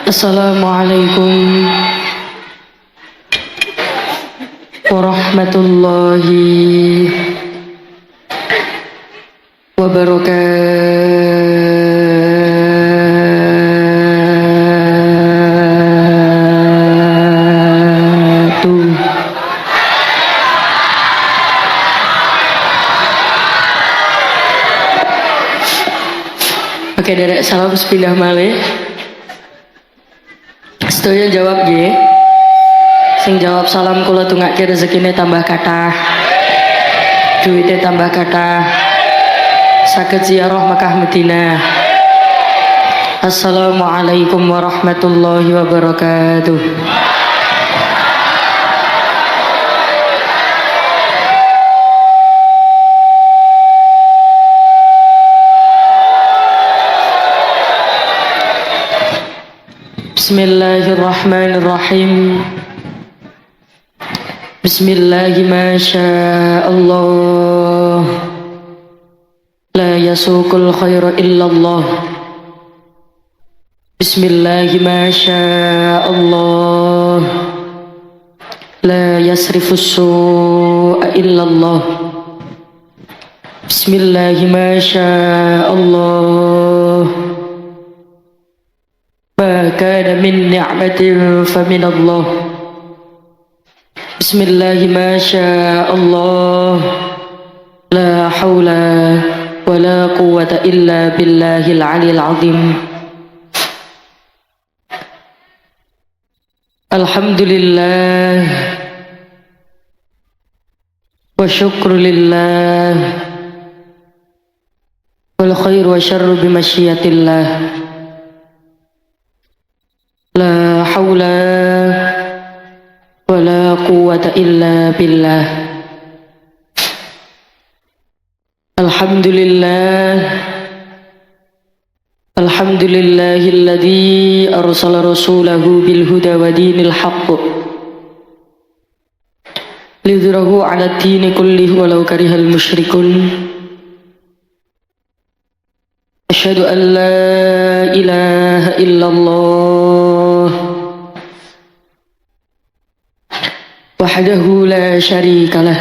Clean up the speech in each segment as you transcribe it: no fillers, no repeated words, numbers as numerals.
Assalamualaikum warahmatullahi wabarakatuh. Oke, derek salam sepindah malih. Sedaya jawab nggih. Sing jawab salam kula tungake rezekine tambah kathah. Duite tambah kathah. Saged ziarah Makkah Madinah. Assalamualaikum warahmatullahi wabarakatuh. Bismillahirrahmanirrahim. Bismillahi ma syaa Allah. La yasuqul khaira illallah. Bismillahi ma syaa Allah. La yasrifus su'a illallah. Bismillahi ma syaa Allah. Ma kana min ni'matin famin Allah. Bismillahi ma syaa Allah. La hawla wa la quwwata illa billahil aliyil azim. Alhamdulillah wa syukru lillah wal khairu wa syarru bimasyiatillah. La hawla wa la quwwata illa billah. Alhamdulillah. Alhamdulillahilladzi arsala rasulahu bil huda wa dinil haqq lidhirahu 'ala ad-dini kullihi walau karihal musyrikun. Asyhadu an la ilaha illallah wahdahu la syarikalah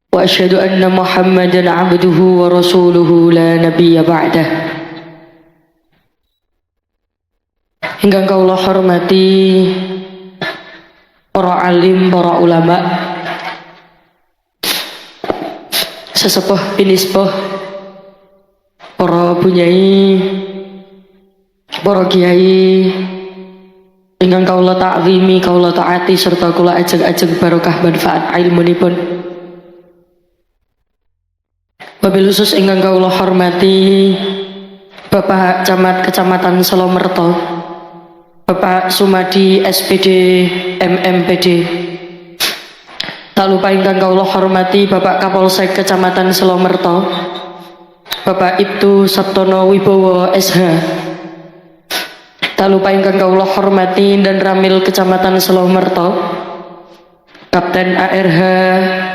wa asyhadu anna Muhammadan 'abduhu wa rasuluhu la nabiyya ba'dah. Ingkang kula hormati para alim, para ulama, sesepuh pinispuh, para bunyai, para kiai ingkang kaula ta'zimi, kaula taati serta kula ajeng-ajeng barokah manfaat ilmunipun. Wabil khusus ingkang kaula hormati Bapak Camat Kecamatan Solomerto, Bapak Sumadi SPD MMPD. Tak lupa ingkang kaula hormati Bapak Kapolsek Kecamatan Solomerto, Bapak Ibtu Sabtono Wibowo SH. Tak lupa ingkang kaula hormati dan Ramil Kecamatan Solomerto, Kapten ARH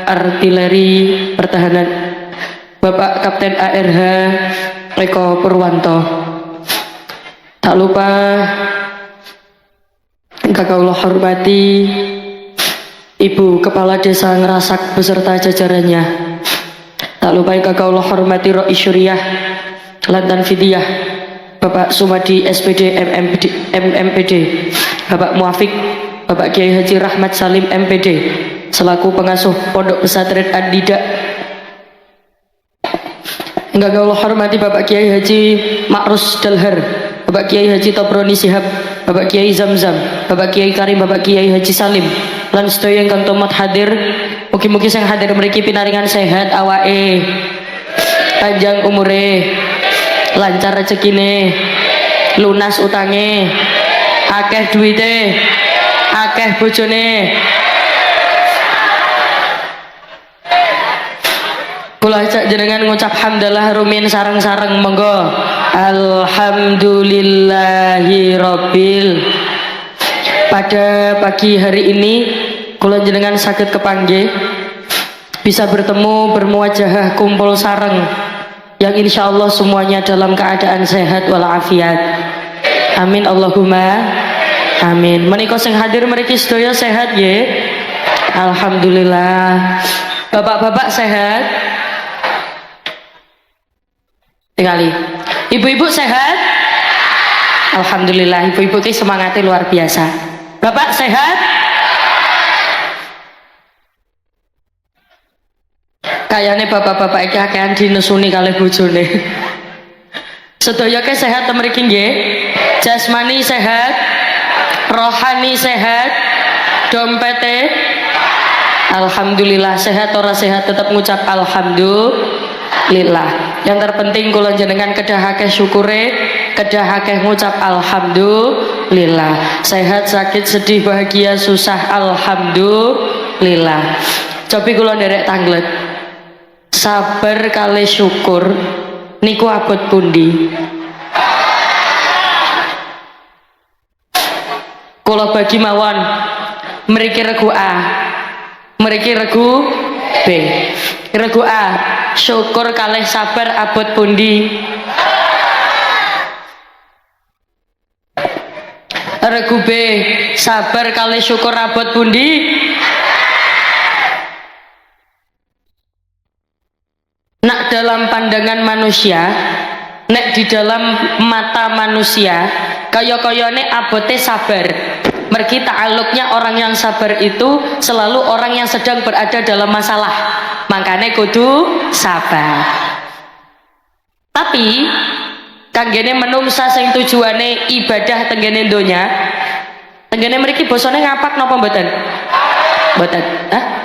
Artileri Pertahanan, Bapak Kapten ARH Eko Purwanto. Tak lupa ingkang kaula hormati Ibu Kepala Desa Ngerasak beserta jajarannya. Tak lupa ingkang kaula hormati Rois Syuriah Lantan Fidiyah, Bapak Sumadi SPD MMPD, Bapak Muafik, Bapak Kiai Haji Rahmat Salim MPD selaku pengasuh Pondok Pesantren An-Nida. Ingkang kaula hormati Bapak Kiai Haji Ma'rus Dalhar, Bapak Kiai Haji Tobroni Sihab, Bapak Kiai Zamzam, Bapak Kiai Karim, Bapak Kiai Haji Salim lan sedaya ingkang tumut hadir. Mugi-mugi sing hadir mriki pinaringan sehat awake, panjang umure, lancar rezekine, lunas utange, akeh duwite, akeh bojone. Kula ajak jenengan ngucap hamdalah rumin sareng-sareng monggo. Alhamdulillahi rabbil. Pada pagi hari ini kula jenengan saged kepanggih bisa bertemu, bermuajahah, kumpul sareng yang insya Allah semuanya dalam keadaan sehat walafiat. Amin Allahumma amin. Menika sing hadir mriki sedaya sehat nggih? Alhamdulillah. Bapak-bapak sehat? Tinggali. Ibu-ibu sehat? Alhamdulillah, ibu-ibu ki semangatnya luar biasa. Bapak sehat? Kayaknya bapak-bapak iki akehan dinusuni kalih bojone. Sedaya ke sehat mriki nggih? Jasmani sehat, rohani sehat, dompete alhamdulillah. Sehat ora sehat tetap ngucap alhamdulillah. Yang terpenting kula jenengan kedah akeh syukure, kedah akeh ngucap alhamdulillah. Sehat, sakit, sedih, bahagia, susah alhamdulillah. Cobi kula nderek tanglet. Sabar kali syukur niku abot pundi? Kula bagi mawon mriki regu A, mriki regu B. Regu A, syukur kalih sabar abot pundi? Regu B, sabar kalih syukur abot pundi? Nak dalam pandangan manusia, nek di dalam mata manusia, kaya-kayane abote sabar. Mergi ta'aluknya orang yang sabar itu selalu orang yang sedang berada dalam masalah. Makanya kudu sabar. Tapi kanggene menungsa sing tujuane ibadah tenggene donya, tenggene mriki bosone ngapak napa mboten? Mboten. Hah?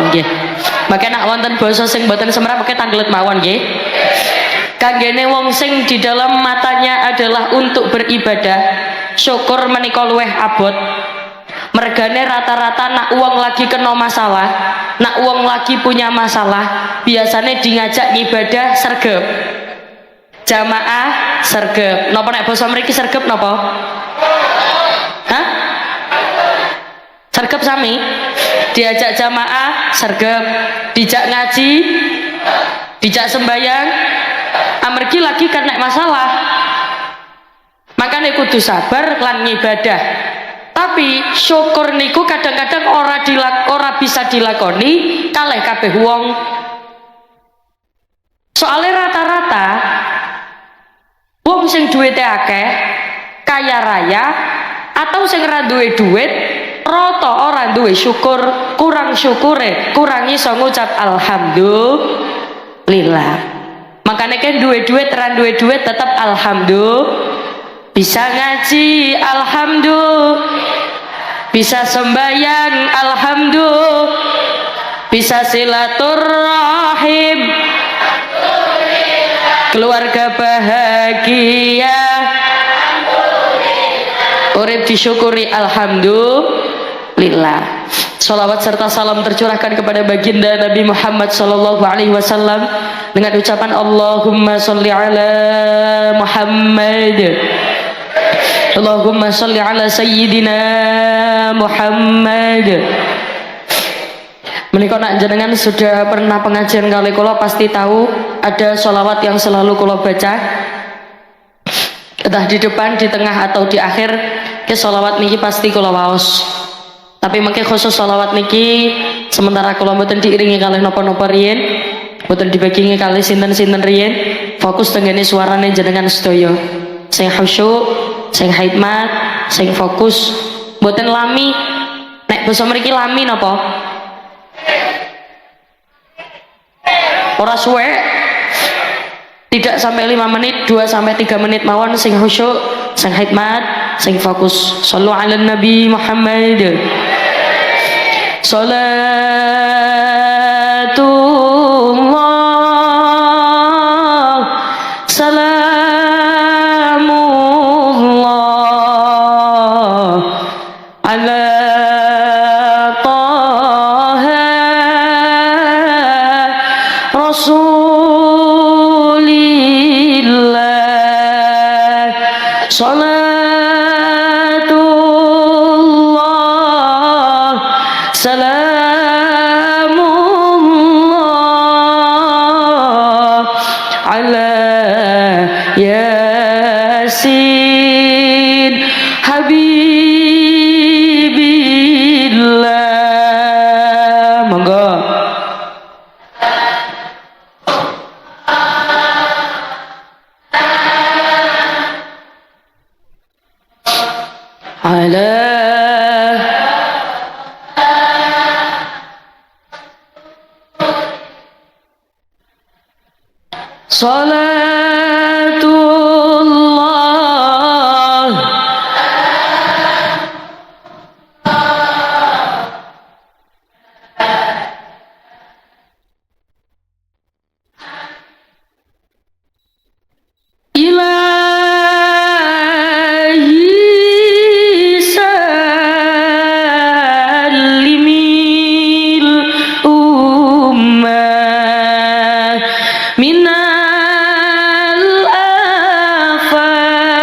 Nggih. Maka nak wonten basa sing mboten semrap mengke tanglet mawon nggih. Kanggene wong sing di dalam matanya adalah untuk beribadah, syukur menika luweh abot. Mergane rata-rata nak uang lagi kena masalah, nak uang lagi punya masalah, biasanya di ngajak ibadah sergep. Jamaah sergep. Napa nek basa mriki sergep napa? Hah? Sergep sami? Diajak jamaah sergep, dijak ngaji, dijak sembayang, amargi lagi kena masalah. Makanya kudu sabar lan ngibadah. Tapi syukur niku kadang-kadang ora bisa dilakoni kalih kabeh wong. Soalnya rata-rata wong sing duwite akeh, kaya raya, atau sing ra duwe duit, rata ora duwe syukur, kurang syukure, kurang iso ngucap alhamdulillah. Makanya kan duwe duit, ran duwe duit tetap alhamdulillah. Bisa ngaji alhamdulillah, bisa sembahyang alhamdulillah, bisa silaturahim, keluarga bahagia, urip disyukuri alhamdulillah. Salawat serta salam tercurahkan kepada baginda Nabi Muhammad sallallahu alaihi wasallam dengan ucapan Allahumma sholli ala Muhammad, Allahumma sholli ala sayyidina Muhammad. Menika nak jenengan sudah pernah pengajian kali kula pasti tahu ada sholawat yang selalu kula baca, entah di depan, di tengah atau di akhir. Ke sholawat niki pasti kula waos. Tapi mungkin khusus sholawat niki sementara kula mboten diiringi kalih napa-napa riyen, mboten dibagingi kalih sinten-sinten riyen, fokus tenggene suarane jenengan sedaya. Sing khusyuk, sing hikmat, sing fokus, mboten lami. Nek basa mriki lami napa? Ora suwe. Tidak sampai 5 menit, 2 sampai 3 menit mawon sing khusyuk, sing hikmat, sing fokus. Shallu ala Nabi Muhammad. Salatullah salamullah ala taha rasulillah. Salatullah salamullah ala ala salatullah ilahi salimil ummah minal afati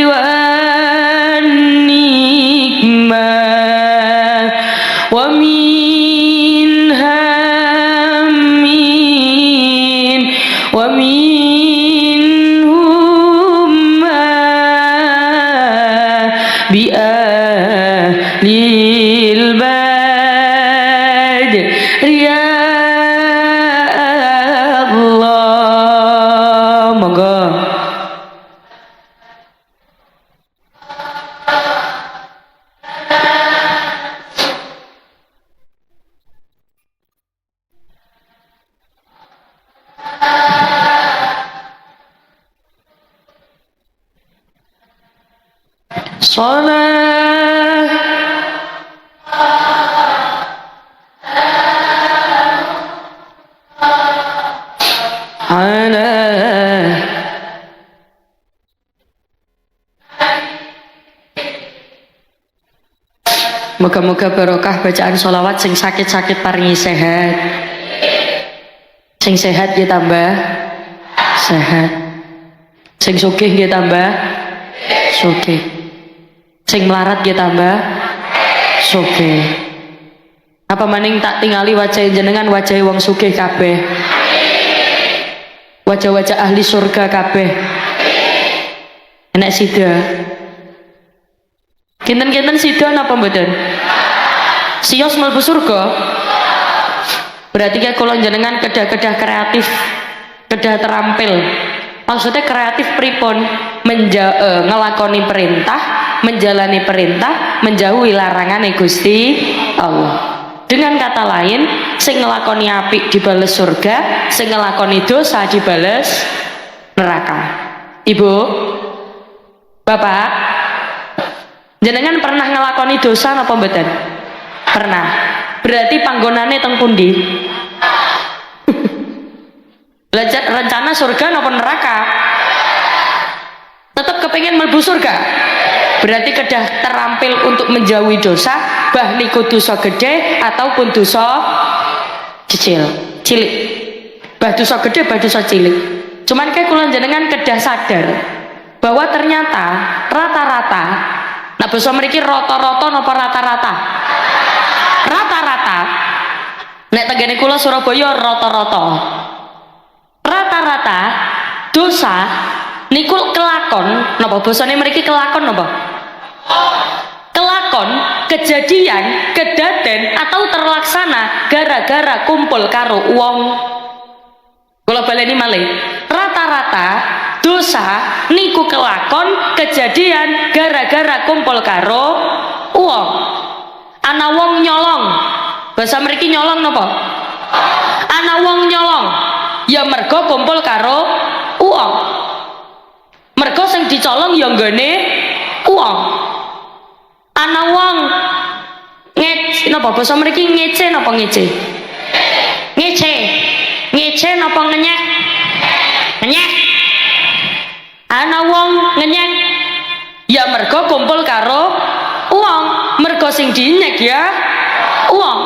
wan nikmah wa min hammin wa min humma bi ahlil bad ya Allah monggo salat ala moga-moga barokah bacaan sholawat sing sakit-sakit paringi sehat sing sehat dia tambah sehat sing sugih dia tambah sugih sing melarat dia tambah sugih apa maning tak tingali wajah jenengan wajah wong sugih kabeh wajah-wajah ahli surga kabeh enak sida kinten-kinten sida napa mboten sios mlebu surga berarti kayak kula jenengan kedah-kedah kreatif kedah terampil maksudnya kreatif pripun ngelakoni perintah menjalani perintah menjauhi larangan Gusti Allah dengan kata lain sing ngelakoni apik dibales surga sing ngelakoni dosa dibales neraka ibu bapak jenengan pernah ngelakoni dosa napa mboten pernah berarti panggonane teng pundi rencana surga napa neraka tetap kepingin mlebu surga berarti kedah terampil untuk menjauhi dosa bah niku dosa gede ataupun dosa cilik bah dosa gede bah dosa cilik cuman kayak kula jenengan kedah sadar bahwa ternyata rata-rata nah basa mriki rata-rata napa rata-rata rata-rata nek tenggene kula Surabaya rata-rata rata-rata dosa niku kelakon napa basane mriki kelakon napa kelakon kejadian kedaden atau terlaksana gara-gara kumpul karo wong kula baleni malih rata-rata dosa niku kelakon kejadian gara-gara kumpul karo wong ana wong nyolong bahasa mriki nyolong napa ana wong nyolong ya mergo kumpul karo uang mergo sing dicolong ya nggone uang ana wong napa basa mriki ngece napa ngece ngece napa ngenyek ngenyek ana wong ngenyek ya mergo kumpul karo uang mergo sing dinyek ya uang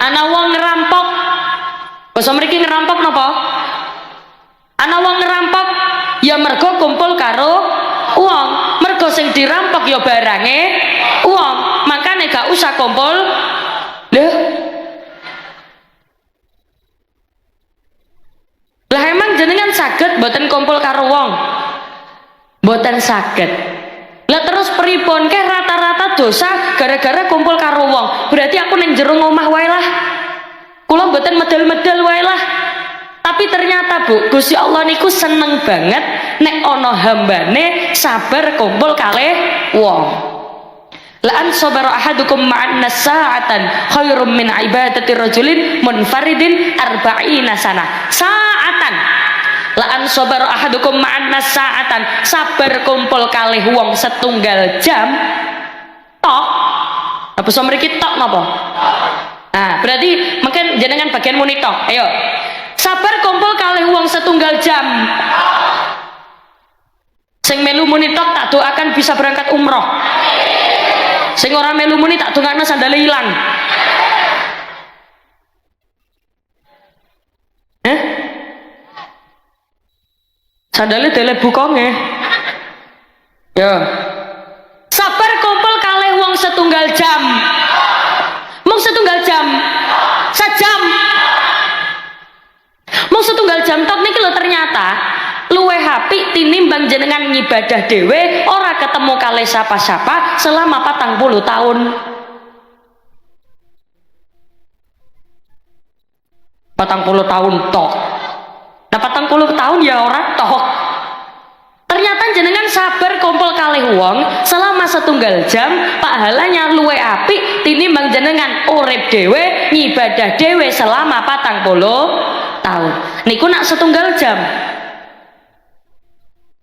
ana wong ngerampok basa mriki ngerampok napa ana wong ngerampok ya mergo kumpul karo uang mergo sing dirampok ya barange uang makane gak usah kumpul lho lah emang jenengan saged mboten kumpul karo wong mboten saged lah terus pripun ke rata-rata dosa gara-gara kumpul karo wong berarti aku ning jero omah wae lah kula mboten medal-medal wae lah tapi ternyata Bu Gusti Allah niku seneng banget nek ana hambane sabar kumpul kalih wong. La an sabara ahadukum ma'an sa'atan khairum min ibadati rajulin munfaridin arba'ina sana. Sa'atan. La an sabara ahadukum ma'an sa'atan, sabar kumpul kalih wong setunggal jam tok. Apa so mriki tok napa? Nah, berarti mungkin jenengan bagian muni tok. Ayo. Sabar kumpul kalih wong setunggal jam. Sing melu muni tok tak doakan bisa berangkat umroh. Sing ora melu muni tak dongakno sandale ilang. Sandale dele bukonge. Ya. Sabar kumpul kalih wong setunggal jam. Mung setunggal jam. Sajam. Mung setunggal jam tok niki lho ternyata luwih apik tinimbang jenengan ngibadah dhewe ora ketemu kalih sapa-sapa selama 40 tahun. 40 tahun tok. Nah 40 tahun ya ora tok. Ternyata jenengan sabar kumpul kalih wong selama setunggal jam pahalanya luwih apik tinimbang jenengan urip dhewe ngibadah dhewe selama 40 tahun. Niku nak setunggal jam.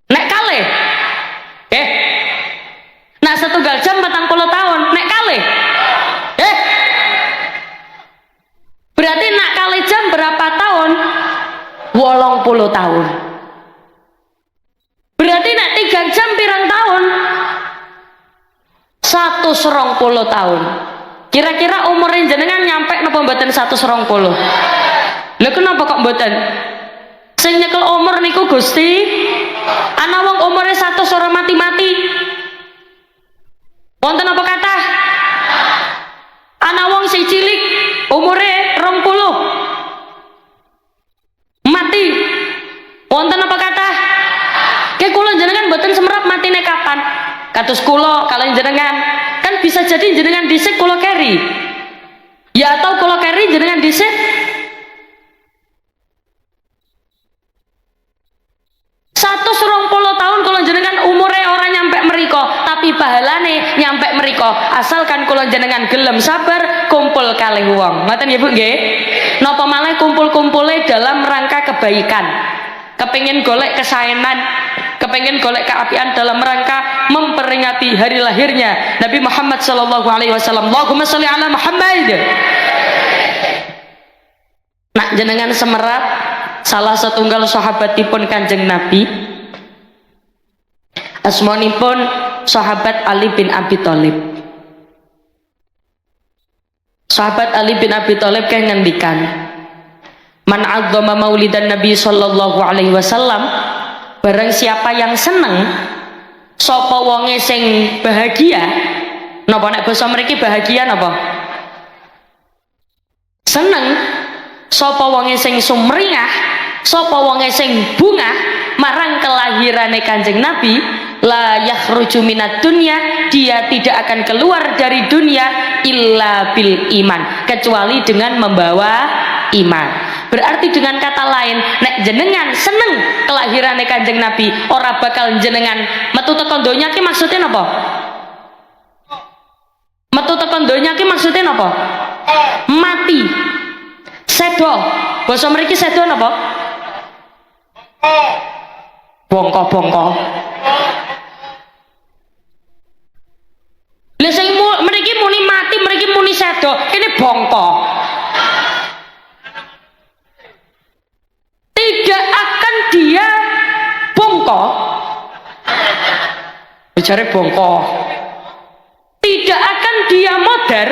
Nek kalih nak setunggal jam 40 tahun nek kalih berarti nak kalih jam berapa tahun? 80 tahun. Berarti nak 3 jam pirang tahun? 120 tahun. Kira-kira umurnya jenengan nyampe napa mboten 120? Lha kenapa kok mboten? Sing nyekel umur niku Gusti, ana wong umure 100 ora mati-mati. Wonten apa kathah? Ana wong sing cilik umure 20 mati. Wonten apa kathah? Kayak kula jenengan mboten semerap matine kapan? Kados kula kalau jenengan kan bisa jadi jenengan dhisik kula keri. Ya atau kula keri jenengan dhisik 120 tahun kalau jenengan umurnya orang nyampe meriko, tapi pahalane nyampe meriko asalkan kalau jenengan gelem sabar kumpul kalih wong. Ngoten ya Bu nggih? Napa malah kumpul-kumpule dalam rangka kebaikan. Kepengin golek kesaenan, kepengin golek keapian dalam rangka memperingati hari lahirnya Nabi Muhammad sallallahu alaihi wasallam. Allahumma sholli ala Muhammad. Nak jenengan semerap salah setunggal sahabatipun Kanjeng Nabi asmanipun sahabat Ali bin Abi Thalib. Sahabat Ali bin Abi Thalib kan ngendikan, man adzama maulidan Nabi sallallahu alaihi wasallam, barang siapa yang seneng sapa wonge sing bahagia. Napa nek basa mriki bahagia napa? Seneng sapa wonge sing sumringah, sapa wonge sing bungah marang kelahirane Kanjeng Nabi, la yakhruju minad dunya, dia tidak akan keluar dari dunia illa bil iman, kecuali dengan membawa iman. Berarti dengan kata lain, nek jenengan seneng kelahirane Kanjeng Nabi, ora bakal jenengan metu tekan donya ki maksudnya napa? Metu tekan donya ki maksudnya napa? Mati. Sedo, basa mriki sedo napa? Bongko-bongko. Lha sing mriki muni mati, mriki muni sedo, ini bongko. Tidak akan dia bongko. Bicara bongko. Tidak akan dia modar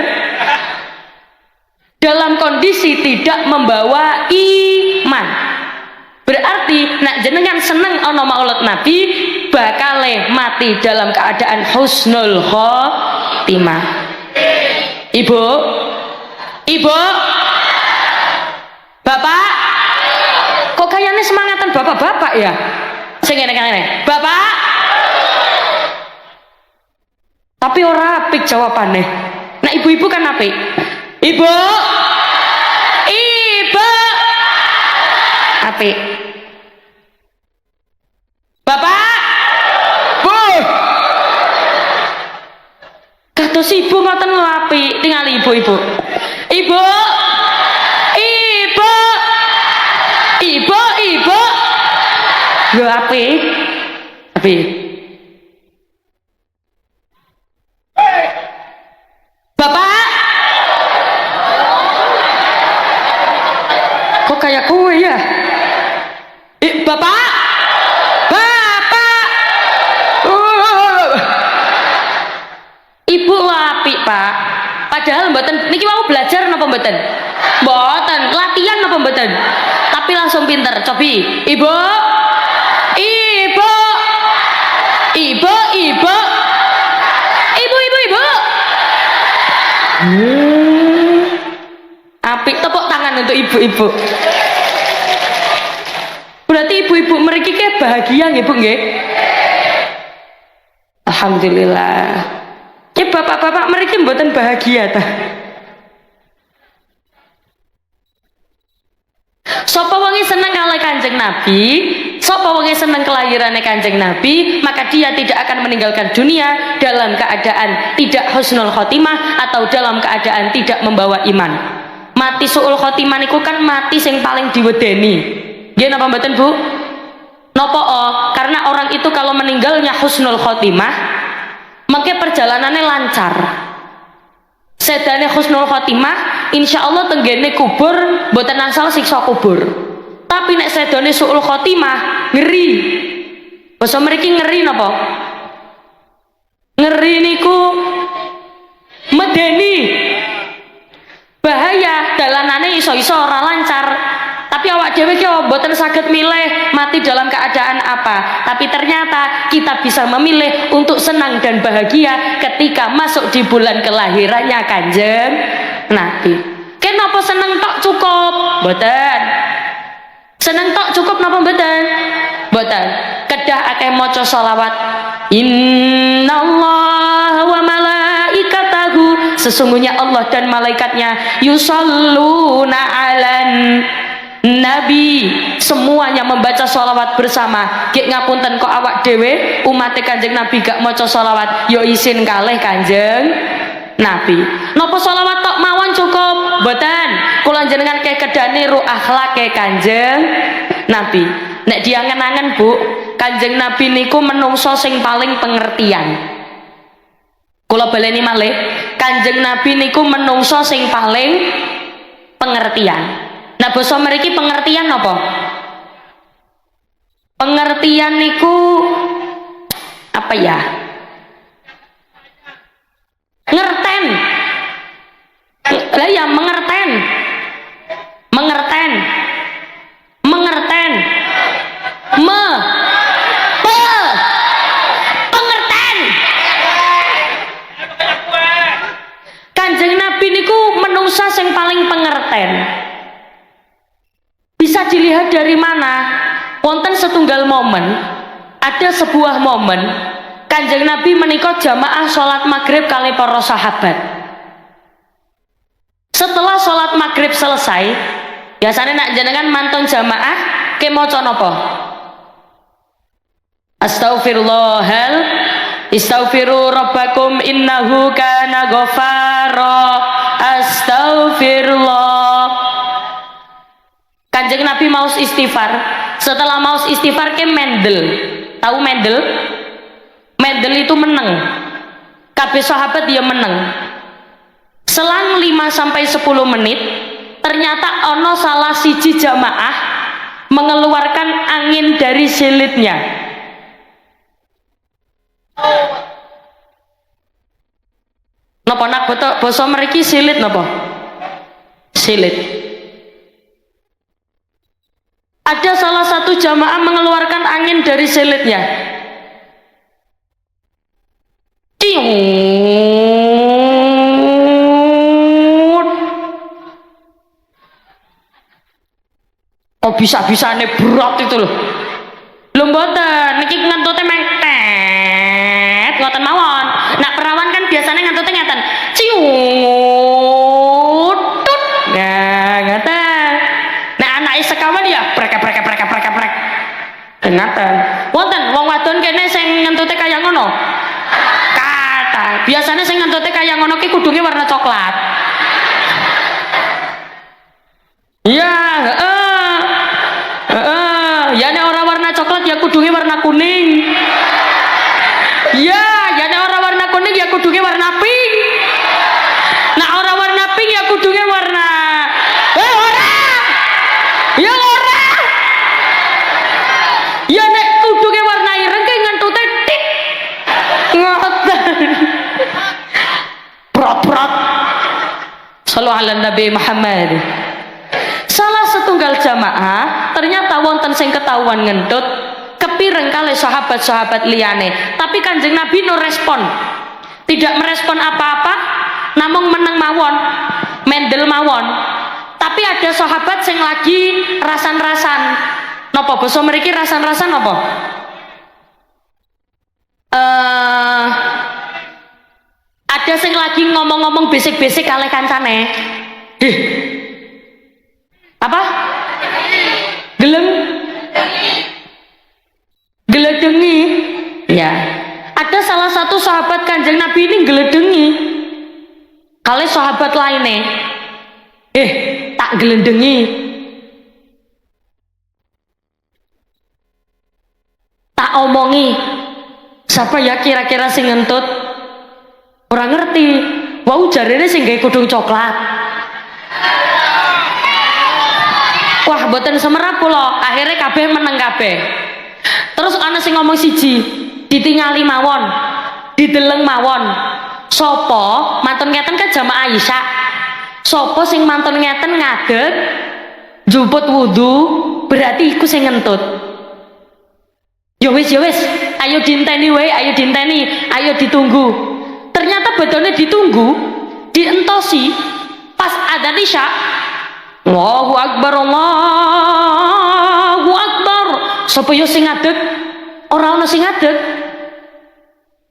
dalam kondisi tidak membawa iman. Berarti nak jenengan seneng ana maulid Nabi bakale mati dalam keadaan husnul khotimah. Ibu, bapak, kok kayaknya semangatan bapak-bapak ya? Sing ngene-ngene, bapak. Tapi ora apik jawabannya. Nah ibu-ibu kan apik. Ibu, apik. ibu-ibu. Ibu. Ibu. Ibu, ibu. Lho api? Api. Bapak. Kok kayak kue ya? Bapak. Bapak. Ibu api, Pak. Padahal mboten niki mau belajar napa mboten? Mboten, latihan napa mboten? Tapi langsung pinter. Cobi, Ibu. Ibu. Ibu, ibu. Ibu, ibu, ibu. Apik, tepuk tangan untuk ibu-ibu. Berarti ibu-ibu mereka kayak bahagia nggih, Bu nggih? Alhamdulillah. Ya bapak-bapak mereka mboten bahagia ta. Sapa wonge seneng kalih Kanjeng Nabi, sapa wonge seneng kelahirannya Kanjeng Nabi, maka dia tidak akan meninggalkan dunia dalam keadaan tidak husnul khotimah atau dalam keadaan tidak membawa iman. Mati suul khotimah niku kan mati sing paling diwedeni. Nggih napa mboten, Bu? Napa karena orang itu kalau meninggalnya husnul khotimah, maka perjalanannya lancar. Sedane husnul khotimah, insya Allah tenggene kubur mboten asal siksa kubur. Tapi nek sedane suul khotimah, ngeri. Basa mriki ngeri napa? Ngeri niku medeni. Bahaya, dalanane iso-iso ora lancar. Tapi awak dhewe ki mboten saged milih mati dalam keadaan apa. Tapi ternyata kita bisa memilih untuk senang dan bahagia ketika masuk di bulan kelahirannya Kanjeng Nabi. Kenapa seneng tok cukup? Mboten. Seneng tok cukup napa mboten? Mboten. Kedah akeh maca selawat. Innallaha wa malaikatahu, sesungguhnya Allah dan malaikatnya yusalluna 'alan Nabi, semuanya membaca sholawat bersama. Gek ngapunten kok awak dewe umat Kanjeng Nabi gak maca sholawat, yo isin kalih Kanjeng Nabi. Napa sholawat tok mawon cukup? Mboten. Kula jenengan kayak kedane ru akhlake Kanjeng Nabi. Nek diangen-angen Bu, Kanjeng Nabi niku menungso sing paling pengertian. Kula baleni malih, Kanjeng Nabi niku menungso sing paling pengertian. Nah basa mriki pengertian apa? Pengertian niku apa ya? Ngerten. Lah ya mengerten. Mengerten. Mengerten. Pengerten. Kanjeng Nabi niku menungsa sing paling pengerten. Bisa dilihat dari mana? Wonten setunggal momen, ada sebuah momen Kanjeng Nabi menika jamaah sholat maghrib kali para sahabat. Setelah sholat maghrib selesai, biasanya nak jenengan mantun jamaah ke maca napa? Astaghfirullahal istaghfiru rabbakum innahu kana ghafara. Astaghfirullah. Kanjeng Nabi maus istighfar. Setelah maus istighfar ke mendel. Tahu mendel? Mendel itu meneng. Kabeh sahabat dia meneng. Selang 5-10 menit, ternyata ono salah siji jamaah mengeluarkan angin dari silitnya. Napa nak basa mriki silit napa? Silit. Ada salah satu jamaah mengeluarkan angin dari silitnya. Oh bisa-bisane berat itu loh. Lho mboten, niki ngentute mengtet, ngoten mawon. Nak perawan kan biasanya ngentute ngeten. Ciut. Nah, ngeten. Nah, anake sekawan ya prek. Ngeten. Wonten wong wadon kene sing ngentute kaya ngono. Kata, biasanya sing ngentute kaya ngono ki kudunge warna coklat. Iya, ya nek ora warna coklat ya kudunge warna kuning. Ya, ya nek ora warna kuning ya kudunge warna pink. Nah ora warna pink ya kudunge warna ora. Ya ora. Ya nek kudunge warna ireng ki ngentute tik. Ngoten. Prot-prot. Shallallahu ala Nabi Muhammad. Salah setunggal jamaah ternyata wonten sing ketahuan ngentut kepireng kali sahabat-sahabat liyane, tapi Kanjeng Nabi no respon, tidak merespon apa-apa, namung meneng mawon, mendel mawon. Tapi ada sahabat sing lagi rasan-rasan. Napa basa mriki rasan-rasan napa? Ada sing lagi ngomong-ngomong bisik-bisik kalih kancane. Apa? Geledengi. Ya. Ada salah satu sahabat Kanjeng Nabi ini geledengi. Kali sahabat lainnya. Tak geledengi. Tak omongi. Siapa ya kira-kira sing ngentut? Orang ngerti. Wau jarene sing gawe kudung coklat. Wah, mboten semerap kula. Akhirnya kabeh meneng kabeh. Terus ana sing ngomong siji, ditingali mawon, dideleng mawon. Sopo mantun ngeten kan jamaah Isya. Sopo sing mantun ngeten ngadeg njuput wudu, berarti iku sing ngentut. Ya wis, ayo dinteni wae, ayo dinteni, ayo ditunggu. Ternyata bedone ditunggu, dientosi pas adzan Isya. Allahu Akbar, Allahu Akbar. Sapa yo sing ngadeg? Ora ana sing ngadeg.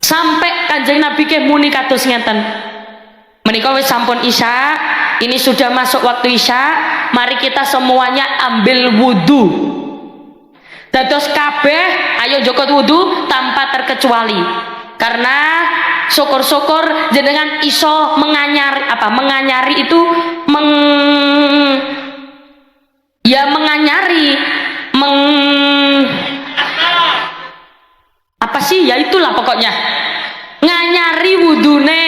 Sampai Kanjeng Nabi ke muni kados ngeten. Menika wis sampun Isya, ini sudah masuk waktu Isya, mari kita semuanya ambil wudu. Dados kabeh ayo jokot wudu tanpa terkecuali. Karena syukur-syukur jenengan iso menganyari itu menganyari apa sih ya itulah pokoknya nganyari wudune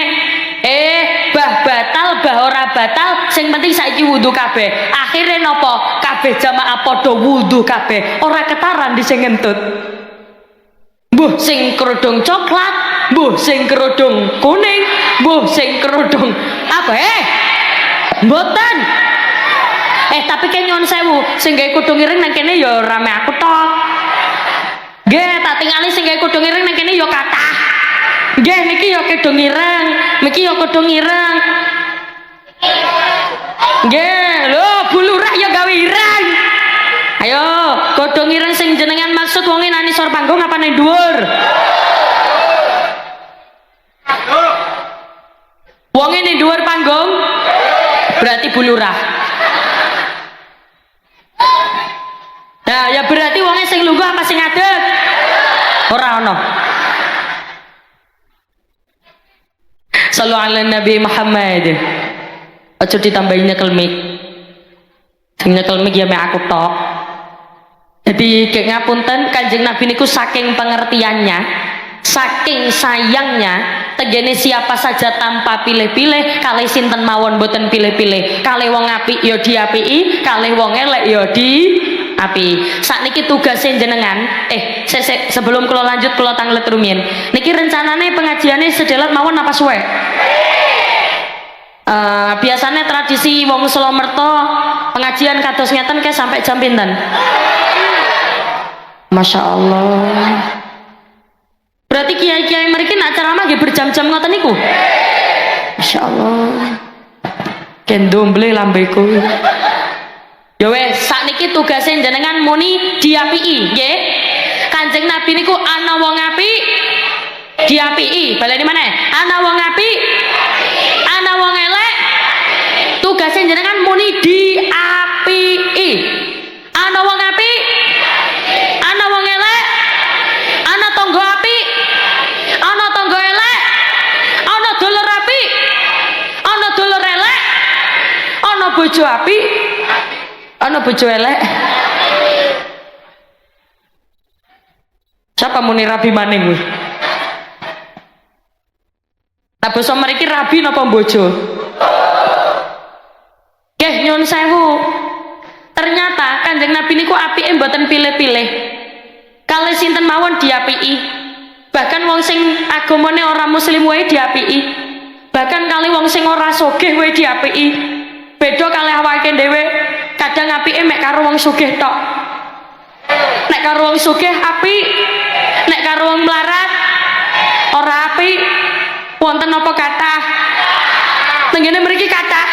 bah batal bah ora batal sing penting saiki wudu kabeh. Akhirnya nopo kabeh jamaah padha wudu kabeh ora ketaran di sing ngentut. Mbuh sing kerudung coklat, mbuh sing kerudung kuning, mbuh sing kerudung apa mboten. Tapi nyuwun sewu, sing gawe kudung ireng nang kene ya rame aku tok. Nggih, tak tingali sing gawe kudung ireng nang kene ya kathah. Nggih, niki ya kudung ireng, niki ya kudung ireng. Nggih, lho bulurah ya gawe ireng. Ayo, kudung ireng sing jenengan maksud wonge nang isor panggung apa nang dhuwur? Wonge ning dhuwur panggung berarti bulurah. Nah, ya berarti wonge sing lungguh apa sing ngadeg? Ora ono. Sallu ala Nabi Muhammad. Aja ditambahin nyekel mic. Sing nyekel mic ya mek aku tok. Jadi gek ngapunten Kanjeng Nabi niku saking pengertiannya, saking sayangnya, tegene siapa saja tanpa pilih-pilih, kalih sinten mawon boten pilih-pilih. Kalih wong apik ya diapiki, kalih wong elek ya api. Sakniki tugasnya jenengan. Sebelum kula lanjut kula tanglet rumiyin. Niki rencanane pengajiane sedelat mawon apa suwe? Biasanya tradisi wong Solomerto pengajian kados ngeten ke sampai jam pinten? Masya Allah. Berarti kiai-kiai mriki nak ceramah nggih berjam-jam ngoten niku? Masya Allah. Kendomble lambeku. Ya wes, sakniki tugasnya jenengan muni diapiki, nggih. Kanjeng Nabi niku ana wong apik diapiki. Baleni maneh? Ana wong apik, ana wong elek. Tugasnya jenengan muni diapiki. Ana wong apik, ana wong elek, ana tangga apik, ana tangga elek, ana dulur apik, ana dulur elek, ana bojo apik, Ana bojo elek. Siapa muni rabi maning kuwi? Lah basa mriki rabi napa bojo? Nggih nyuwun sewu. Ternyata Kanjeng Nabi niku apike mboten pilih-pilih. Kalih sinten mawon diapiki. Bahkan wong sing agamane ora muslim wae diapiki. Bahkan kalih wong sing ora sugih wae diapiki. Beda kalih awake dhewe, kadang apike mek karo wong sugih tok. Nek karo wong sugih apik, nek karo wong melarat ora apik. Wonten apa kathah? Tenggene mriki kathah.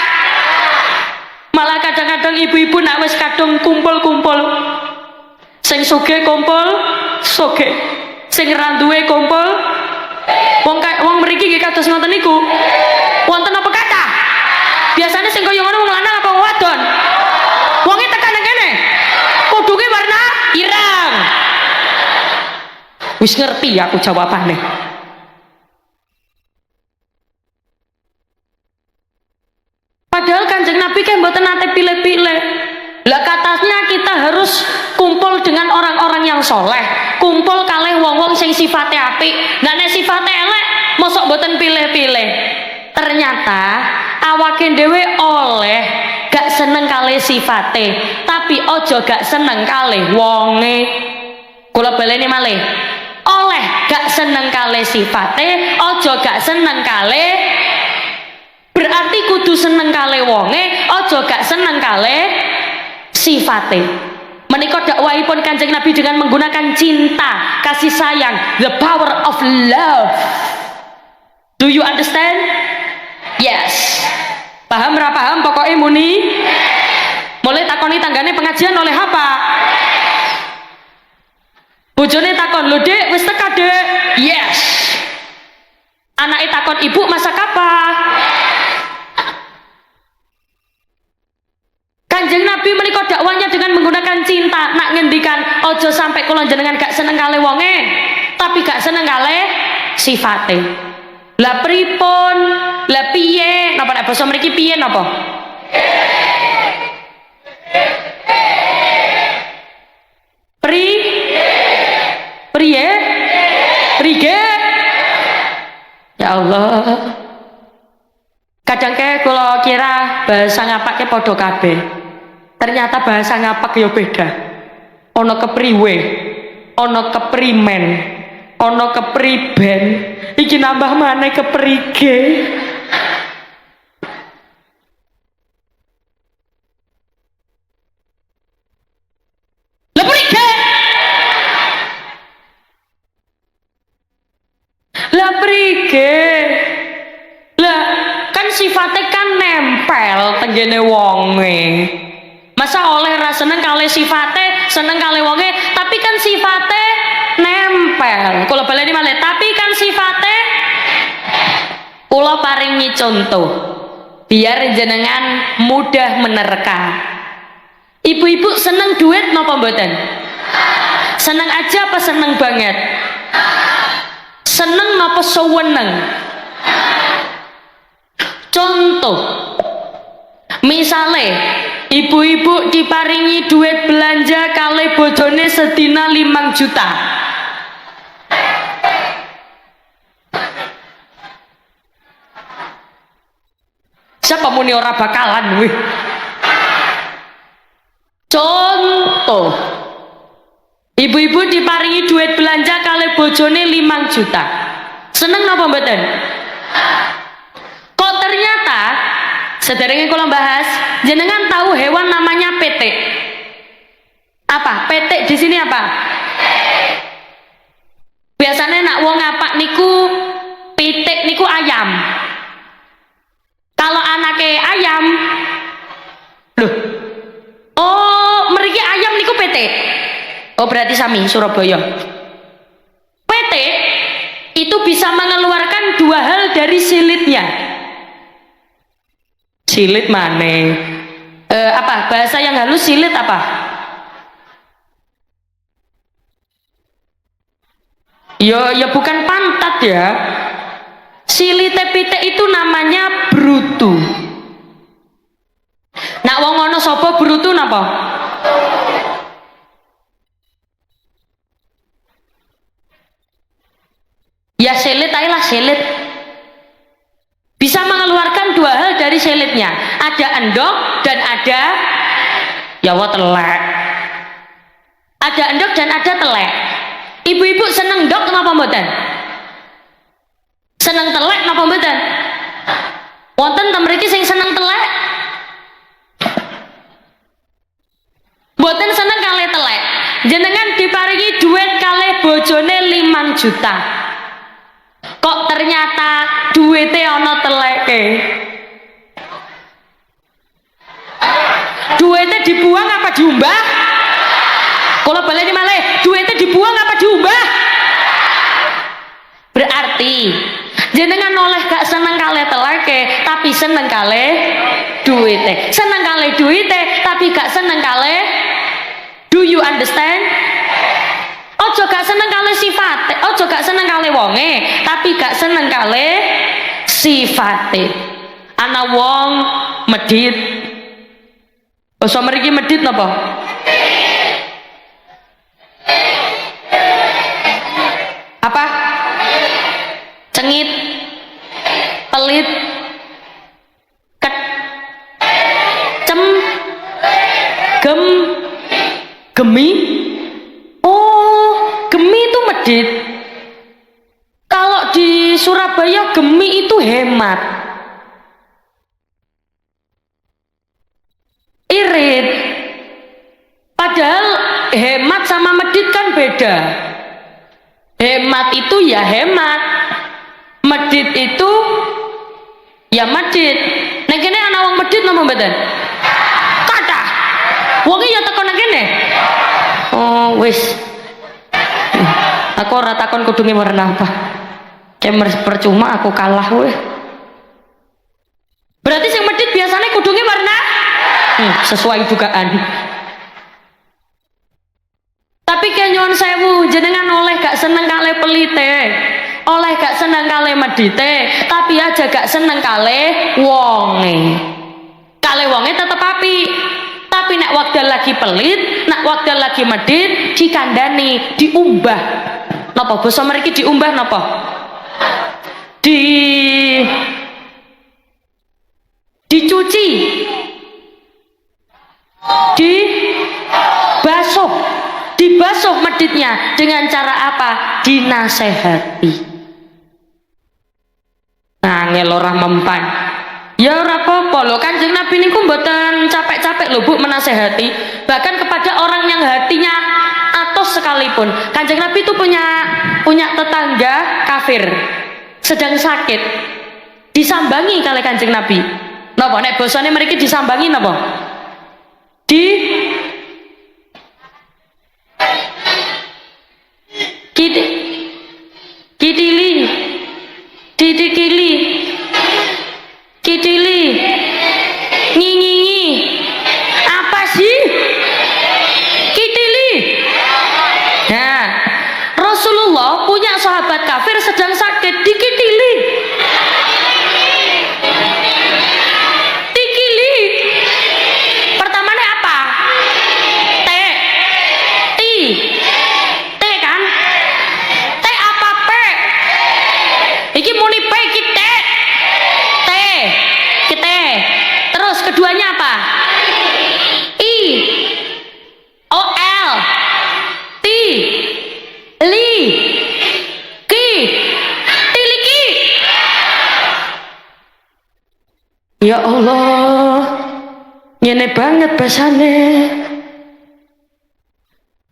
Malah kadang-kadang ibu-ibu nak wis kadung kumpul-kumpul, sing sugih kumpul sugih, sing ra duwe kumpul. Wong mriki nggih kados ngoten niku. Wonten apa kathah? Biasanya sing kaya ngono wong lanang apa wadon? Wonge tekan nang kene. Kudunge warna ireng. Wis ngerti aku jawabane. Padahal Kanjeng Nabi kan mboten nate pilih-pilih. Lah katanya kita harus kumpul dengan orang-orang yang soleh, kumpul kalih wong-wong sing sifatnya apik. Nah nek sifatnya elek, mosok mboten pilih-pilih. Ternyata awake dhewe oleh gak seneng kalih sifate, tapi ojo gak seneng kalih wonge. Kula baleni malih. Oleh gak seneng kalih sifate, ojo gak seneng kalih. Berarti kudu seneng kalih wonge, ojo gak seneng kalih sifate. Menika dakwahipun Kanjeng Nabi dengan menggunakan cinta, kasih sayang, the power of love. Do you understand? Yes. Paham ra paham pokoknya muni. Mulai takoni tanggane pengajian oleh apa? Bojone takon, "Lho Dek, wis teka Dek?" Yes. Anake takon, "Ibu masak apa?" Kanjeng Nabi menika dakwanya dengan menggunakan cinta. Nak ngendikan ojo sampai kula jenengan gak seneng kalih wonge, tapi gak seneng kalih sifate. Lah pripun? Lah piye? Napa nek basa mriki piye napa? Priye? Prige? Ya Allah. Kadang kula kira bahasa ngapake padha kabeh. Ternyata bahasa ngapak ya beda. Ono kepriwe, ono keprimen, ono kepriben, iki nambah maneh keprige. Lah prige? Lah prige? Lah kan sifatnya kan nempel tenggene wonge. Masa oleh ra seneng kalih sifate, seneng kalih wonge, tapi kan sifate nempel. Kula baleni malih, tapi kan sifate. Kula paringi contoh biar jenengan mudah menerka. Ibu-ibu seneng duit napa mboten? Seneng aja apa seneng banget? Seneng napa seweneng? Contoh, misale ibu-ibu diparingi duit belanja kalih bojone sedina 5 juta. Siapa muni ora bakalan wih. Contoh, ibu-ibu diparingi duit belanja kalih bojone 5 juta. Seneng napa mboten? Kok ternyata sederenge kula bahas, jenengan tahu hewan namanya petek? Apa? Petek di sini apa? Biasanya nak wong ngapak niku pitik niku ayam. Kalau anake ayam, loh, oh meriki ayam niku petek. Oh berarti sami Surabaya. Petek itu bisa mengeluarkan 2 hal dari silitnya. Silit maneh. Apa bahasa yang halus silit apa? Ya bukan pantat ya. Silite pitik itu namanya brutu. Nak wong ana sapa brutu napa? aja lah selit. Bisa mengeluarkan dua hal dari selitnya, ada endok dan ada ya telek. Ada endok dan ada telek. Ibu-ibu seneng endok napa mboten? Seneng telek napa mboten? Wonten ta mriki sing seneng telek? Mboten seneng kalih telek. Jenengan diparingi duit kalih bojone 5 juta. Kok ternyata duitnya ana teleke. Duitnya dibuang apa diumbah? Kalau baleni malih, duitnya dibuang apa diumbah? Berarti jenengan oleh gak seneng kalih teleke, tapi seneng kalih duitnya. Seneng kalih duitnya, tapi gak seneng kalih. Do you understand? Ojo gak seneng kalih sifate, ojo gak seneng kalih wonge, tapi gak seneng kalih sifate. Ana wong medit. Basa mriki medit napa? Apa? Cengit, pelit, gem, gemi. Oh, gemi itu medit. Kalau di Surabaya gemi itu hemat. Irit. Padahal hemat sama medit kan beda. Hemat itu ya hemat. Medit itu ya medit. Nek kene ana wong medit napa mboten? Kathah. Wonge ya teko nang kene. Oh, wis. Aku ora takon kudunge warna apa. Kemer percuma aku kalah weh. Berarti sing medit biasanya kudunge warna sesuai dugaan. Tapi kenyon sewu jenengan oleh gak seneng kalih pelite, oleh gak seneng kalih medite, tapi aja gak seneng kalih wonge. Kalih wonge tetep api. Tapi nek wekdal lagi pelit, nek wekdal lagi medit, dikandani, diumbah. Napa basa mriki diumbah napa? Dicuci. Dibasuh meditnya dengan cara apa? Dinasehati. Nangel ora mempan. Ya ora apa-apa lho, Kanjeng Nabi niku mboten capek-capek lho Bu menasehati, bahkan kepada orang yang hatinya atos sekalipun. Kanjeng Nabi itu punya tetangga kafir sedang sakit, disambangi kali Kanjeng Nabi. Napa nek basane mriki disambangi napa? Kidili, ngingingi, apa sih? Kidili. Nah, Rasulullah punya sahabat kafir sedang sakit, dikidili. Dikili. Pertamanya apa? T kan? T apa P? Iki muni P kita. Terus keduanya apa? I O L T li ki tiliki. Ya Allah, ngene banget basane.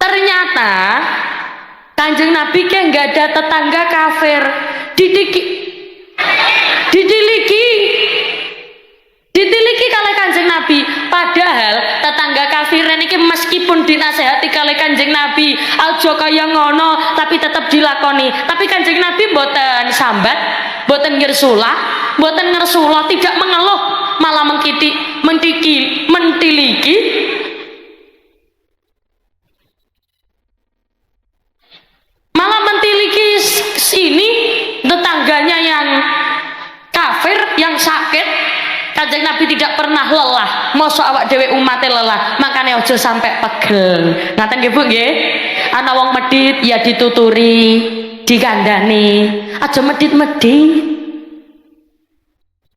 Ternyata Kanjeng Nabi kayak nggak ada tetangga kafir, ditiliki kalih Kanjeng Nabi. Padahal tetangga kafir niki meskipun dinasehati kalih Kanjeng Nabi aja kaya ngono, tapi tetap dilakoni. Tapi Kanjeng Nabi mboten sambat, mboten ngersula, tidak mengeluh, malah mentiliki. Malah mentiliki sini tetangganya yang kafir, yang sakit. Kanjeng Nabi tidak pernah lelah. Mosok awak dhewe umate lelah, makanya ojo sampai pegel. Ngaten nggih Bu nggih. Ana wong medit ya dituturi. dikandani aja medit-medit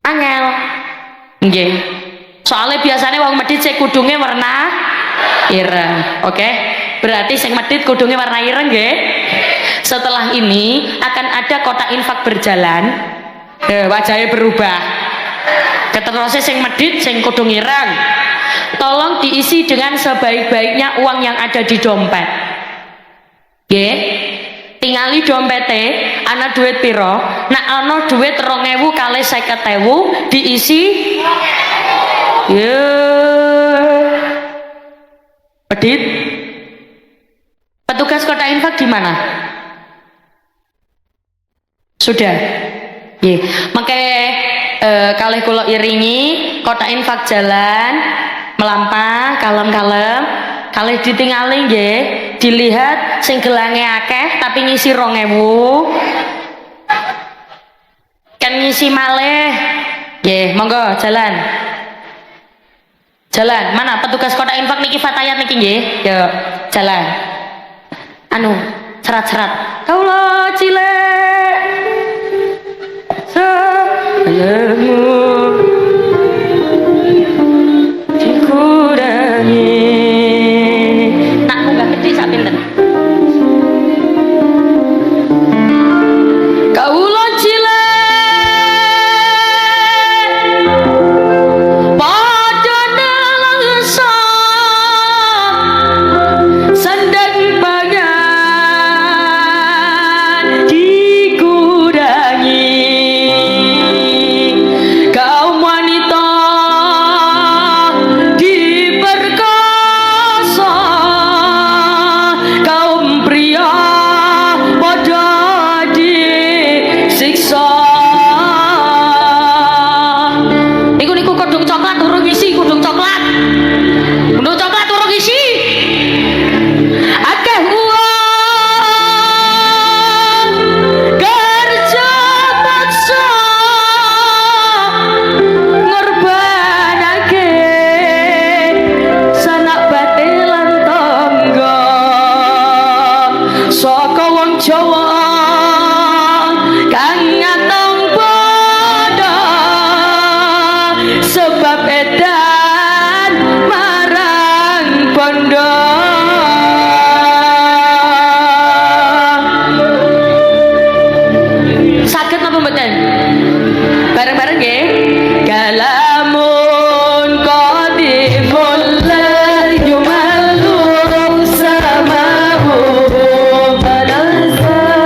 angel nggih soalnya biasanya wong medit sing kudunge warna ireng oke berarti sing medit kudunge warna ireng nggih setelah ini akan ada kotak infak berjalan wajahnya berubah keterusnya sing medit sing kudung ireng tolong diisi dengan sebaik-baiknya uang yang ada di dompet nggih tingali dompete ana duit piro nak ana duit 2.000 kali 50.000 diisi medit petugas kotak infak di mana sudah nggih mangke kalih kula iringi kotak infak jalan melampah kalem-kalem kalih ditingali nggih dilihat sing gelange akeh tapi ngisi 2.000 kan ngisi malih nggih monggo jalan mana petugas kotak infak niki fatayat niki nggih yuk jalan anu serat-serat kaulah cilek sayangmu dikurangi nak munggah gede sak pinten kaulah cilek pada nelangsa sandang pangan dikurangi kaum wanita diperkosa kaum pria pada disiksa niku kudung coklat urung isi kudung coklat urung isi akeh uang kerja paksa ngorbanake sanak batelan tangga saka wong Jawa kang ngatong padha sebab edan marang bondo sakit apa mboten bareng-bareng nggih kalamun qadimul la yumallu samahu balansa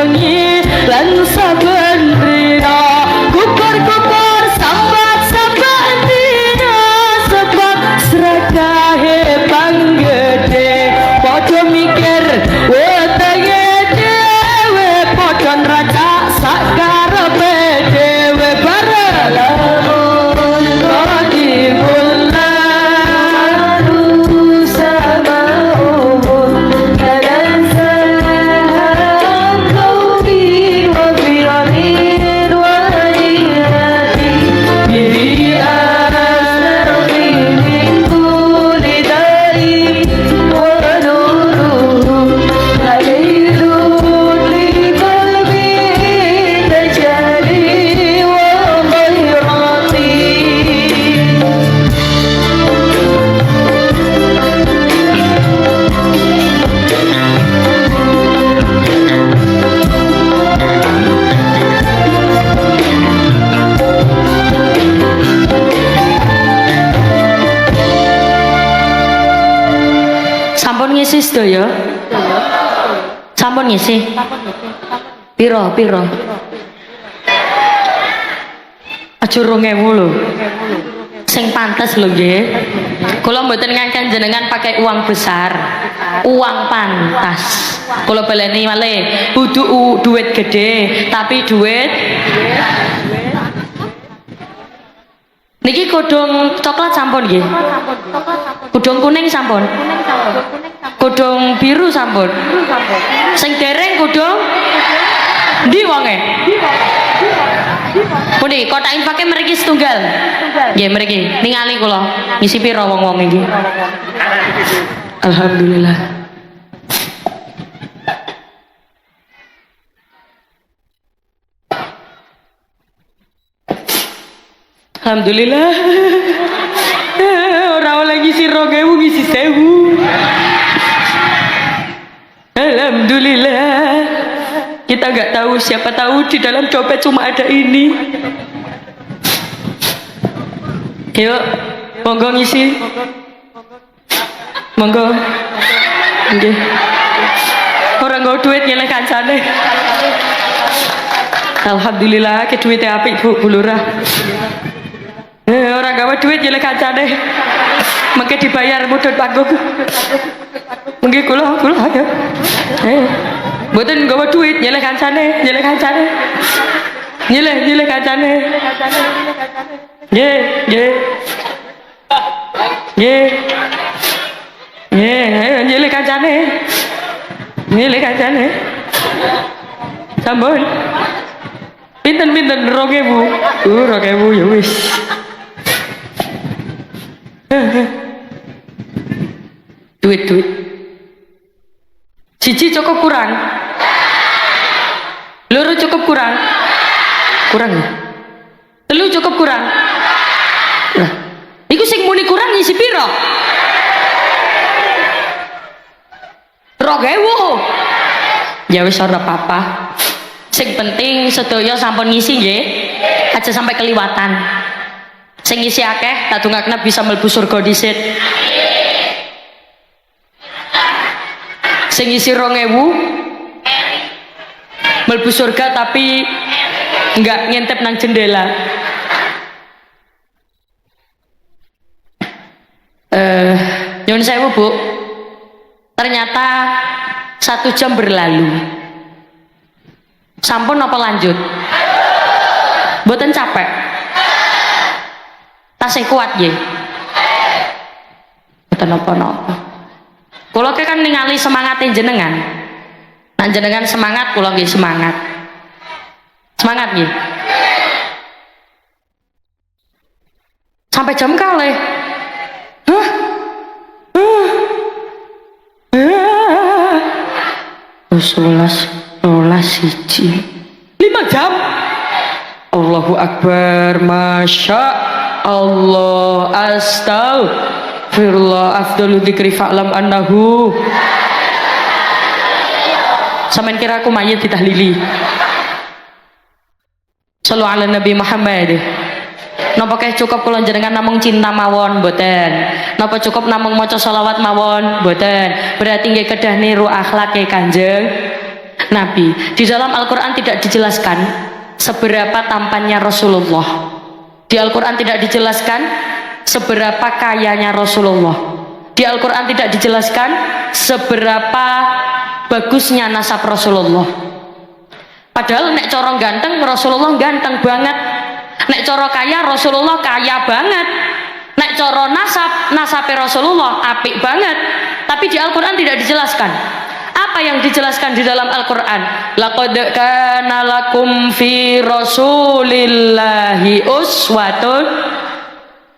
wengi lan saben dina kukur-kukur sambat-sambat dina sebab srakahe panggede padha mikir wetenge dhewe padha nraca sak karepe dhewe barelamun radibul sampun ngisi sedaya sampun ngisi piro aja 2000 lho sing pantes lho nggih kula mboten ngangken jenengan pakai uang besar uang pantas kula baleni malih kudu duit gede tapi duit niki kodong coklat sampun nggih kodong kuning sampun kodong biru sampun sing dereng kodong ndi wonge pundi kotak infake mriki setunggal nggih mriki ningali kula ngisi pira wong-wong iki alhamdulillah alhamdulillah orang lagi si 2000 ngisi 1000 alhamdulillah kita nggak tahu siapa tahu di dalam dompet cuma ada ini yuk monggo ngisi monggo nggih orang nggo duit nyeleh kancane alhamdulillah ke duitnya apik Bu Lurah orang gawe duit nyeleh kancane mengke dibayar mudhun panggung mengke kula ayo mboten gawe duit nyeleh kancane nyeleh kancane nggih nyeleh kancane sampun pinten 2000 2000 ya wis duit siji cukup kurang loro cukup kurang ya telu cukup kurang lah iku sing muni kurang ngisi piro 2000 ya wis ora apa-apa sing penting sedaya sampun ngisi nggih aja sampai keliwatan sing ngisi akeh tak dongakna bisa mlebu surga dhisik sing ngisi 2000 mlebu surga tapi enggak ngintip nang jendela nyuwun sewu Bu ternyata 1 jam berlalu sampun apa lanjut mboten capek tasih kuat nggih mboten napa-napa kula kan ningali semangate jenengan lan jenengan semangat kula nggih semangat nggih sampai jam kalih sebelas siji 5 jam Allahu Akbar Masya Allah Astagfirullah afdalu dzikri fa'lam annahu sampeyan kira aku mayit ditahlili sallu ala Nabi Muhammad napa keh cukup kula jenengan namung cinta mawon mboten napa cukup namung maca selawat mawon mboten berarti nggih kedah niru akhlake Kanjeng Nabi. Di dalam Al-Quran tidak dijelaskan seberapa tampannya Rasulullah. Di Al-Quran tidak dijelaskan seberapa kayanya Rasulullah. Di Al-Quran tidak dijelaskan seberapa bagusnya nasab Rasulullah. Padahal nek coro ganteng Rasulullah ganteng banget, nek coro kaya Rasulullah kaya banget, nek coro nasabe Rasulullah apik banget. Tapi di Al-Quran tidak dijelaskan. Apa yang dijelaskan di dalam Al-Quran? Laqad kana lakum fi rasulillahi uswatun,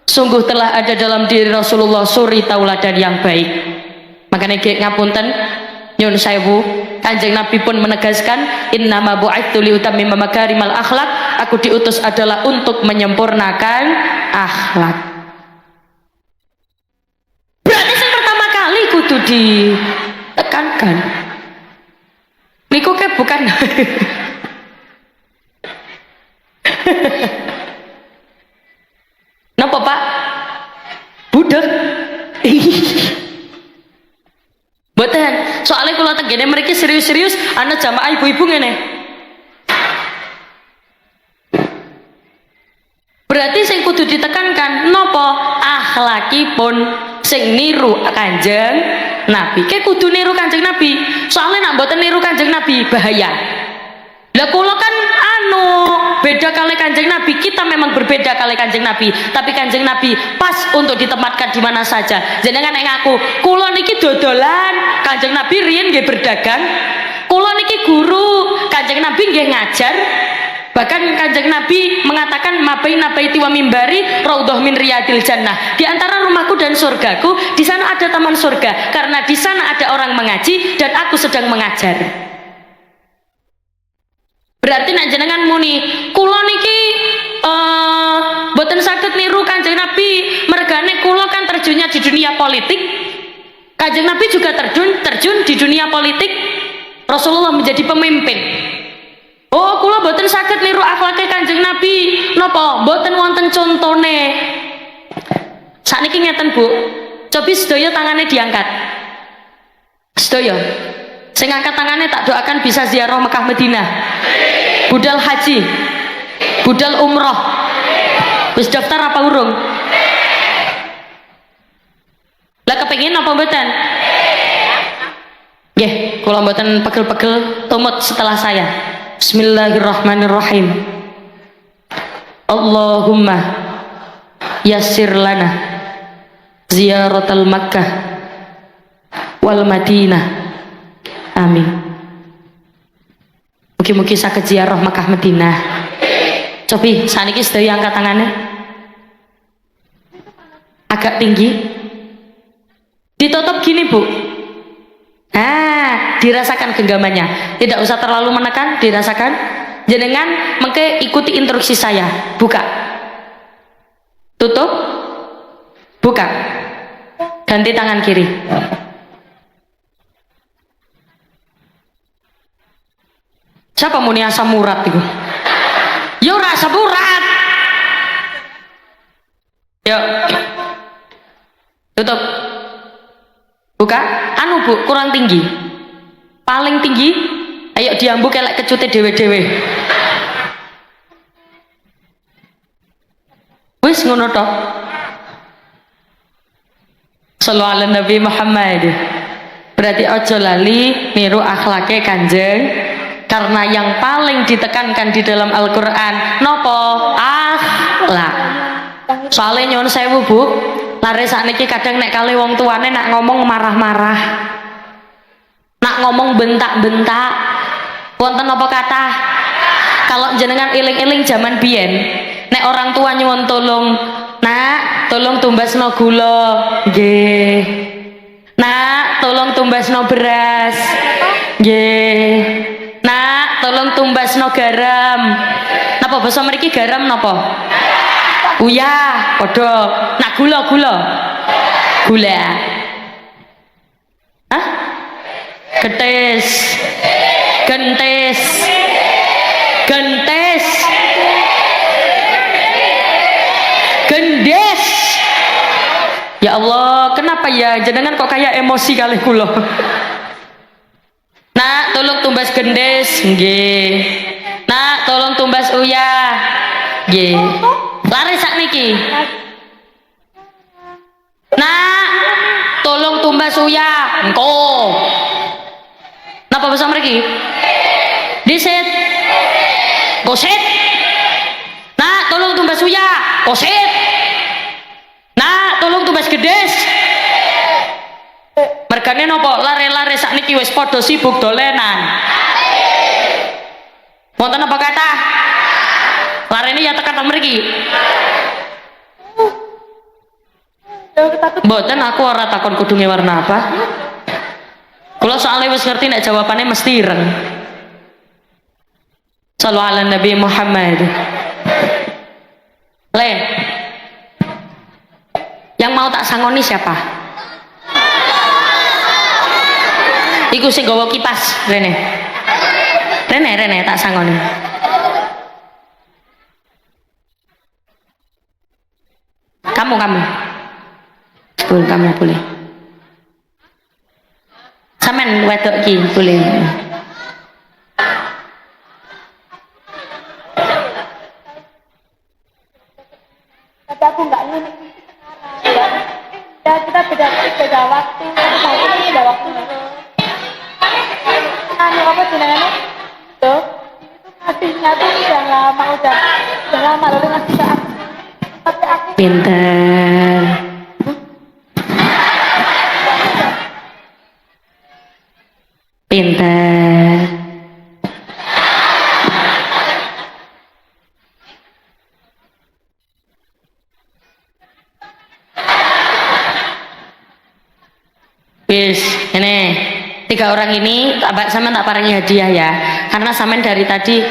sungguh telah ada dalam diri Rasulullah suri tauladan yang baik. Makanya ngapunten nyun sewu, Kanjeng Nabi pun menegaskan, innama bu'itsu liutammima makarimal akhlak, aku diutus adalah untuk menyempurnakan akhlak. Berarti yang pertama kali kudu ditekankan niku ke bukan napa Pak? Budek. Boten, soalnya kalau tenggene mereka serius-serius, anak jamaah ibu-ibu ngene. Berarti sing kudu ditekankan nopo akhlakipun sing niru Kanjeng Nabi. Kayak kudu niru Kanjeng Nabi. Soalnya nak boten niru Kanjeng Nabi bahaya. Lah kula kan beda kali Kanjeng Nabi, kita memang berbeda kali Kanjeng Nabi, tapi Kanjeng Nabi pas untuk ditempatkan di mana saja. Jenengan nek ngaku kula niki dodolan, Kanjeng Nabi riyen nggih berdagang. Kula niki guru, Kanjeng Nabi nggih ngajar. Bahkan Kanjeng Nabi mengatakan mabaina baiti wa mimbari raudhah min riyadil jannah. Di antara rumahku dan surgaku, di sana ada taman surga, karena di sana ada orang mengaji dan aku sedang mengajar. Berarti nek jenengan muni kula niki boten saged niru Kanjeng Nabi, mergane kula kan terjunnya di dunia politik. Kanjeng Nabi juga terjun di dunia politik. Rasulullah menjadi pemimpin. Oh, kula boten saged niru akhlake Kanjeng Nabi. Napa? Boten wonten contone. Sakniki ngeten, Bu. Cobi sedaya tangannya diangkat. Sedaya. Sing angkat tangannya tak doakan bisa ziarah Mekah Madinah, budal haji, budal umroh. Wis daftar apa urung? Lah kepengin apa mboten? Nggih, kula mboten pegel-pegel, tumut setelah saya. Bismillahirrahmanirrahim. Allahumma yassir lana ziyaratal Makkah wal Madinah. Amin. Mugi-mugi saged ziarah Makkah Madinah. Cobi saniki sedaya angkat tangannya. Agak tinggi. Ditutup gini, Bu. Dirasakan genggamannya. Tidak usah terlalu menekan, dirasakan. Jenengan mengke ikuti instruksi saya. Buka. Tutup. Buka. Ganti tangan kiri. Siapa muni asam urat itu? Yo rasa urat. Yuk. Tutup. Buka. Anu Bu, kurang tinggi. Paling tinggi. Ayo diambu kelek kecute dewe-dewe. Wis ngono tok. Shallallahu ala Nabi Muhammad. Berarti ojo lali niru akhlake Kanjeng, karena yang paling ditekankan di dalam Al-Quran nopo akhlak. Soalnya nyuwun sewu Bu, lare sakniki kadang nek kali wong tuane nak ngomong marah-marah, nak ngomong bentak-bentak, wonten apa kata? Kalau jenengan eling-eling zaman biyen, nek orang tua nyuwun tolong, nak tolong tumbasno gula, nggih. Nak tolong tumbasno beras, nggih. Nak tolong tumbasno garam. Napa basa mriki garam napa? Uyah, padha. Nak gula. Gula. Hah? Gentes. Gentes. Gentes. Gendes. Ya Allah, kenapa ya jenengan kok kayak emosi kali kula? Nak tolong tumbas tumbas gendis, nggih. Nak, tolong tumbas uyah. Nggih. Lari sakniki. Nak, tolong tumbas uyah. Engko. Napa basa mriki? Disit. Kosit. Nak, tolong tumbas uyah. Kosit. Nak, tolong tumbas gendis. Mergane nopo lare-lare sakniki wis padha sibuk dolenan. Wonten apa kata? Larene ya tekan mriki. Mboten, aku ora takon kudunge warna apa. Kula soalnya wis ngerti nek jawabannya mesti ireng. Shallu ala Nabi Muhammad. Le. Yang mau tak sangoni siapa? Iku sing gawa kipas, Rene. Rene tak sangoni. Kamu. Kamu boleh. Samen wedok ki boleh. Tapi aku nggak nyunik sekarang. Ya kita beda waktu. Ini beda waktu. Anu apa jenengannya? Tuh, itu ngasihnya tuh udah lama lalu ngasih ke aku. Tapi aku Pinter. Wis, ini 3 orang ini Samen tak paringi hadiah ya, karena Samen dari tadi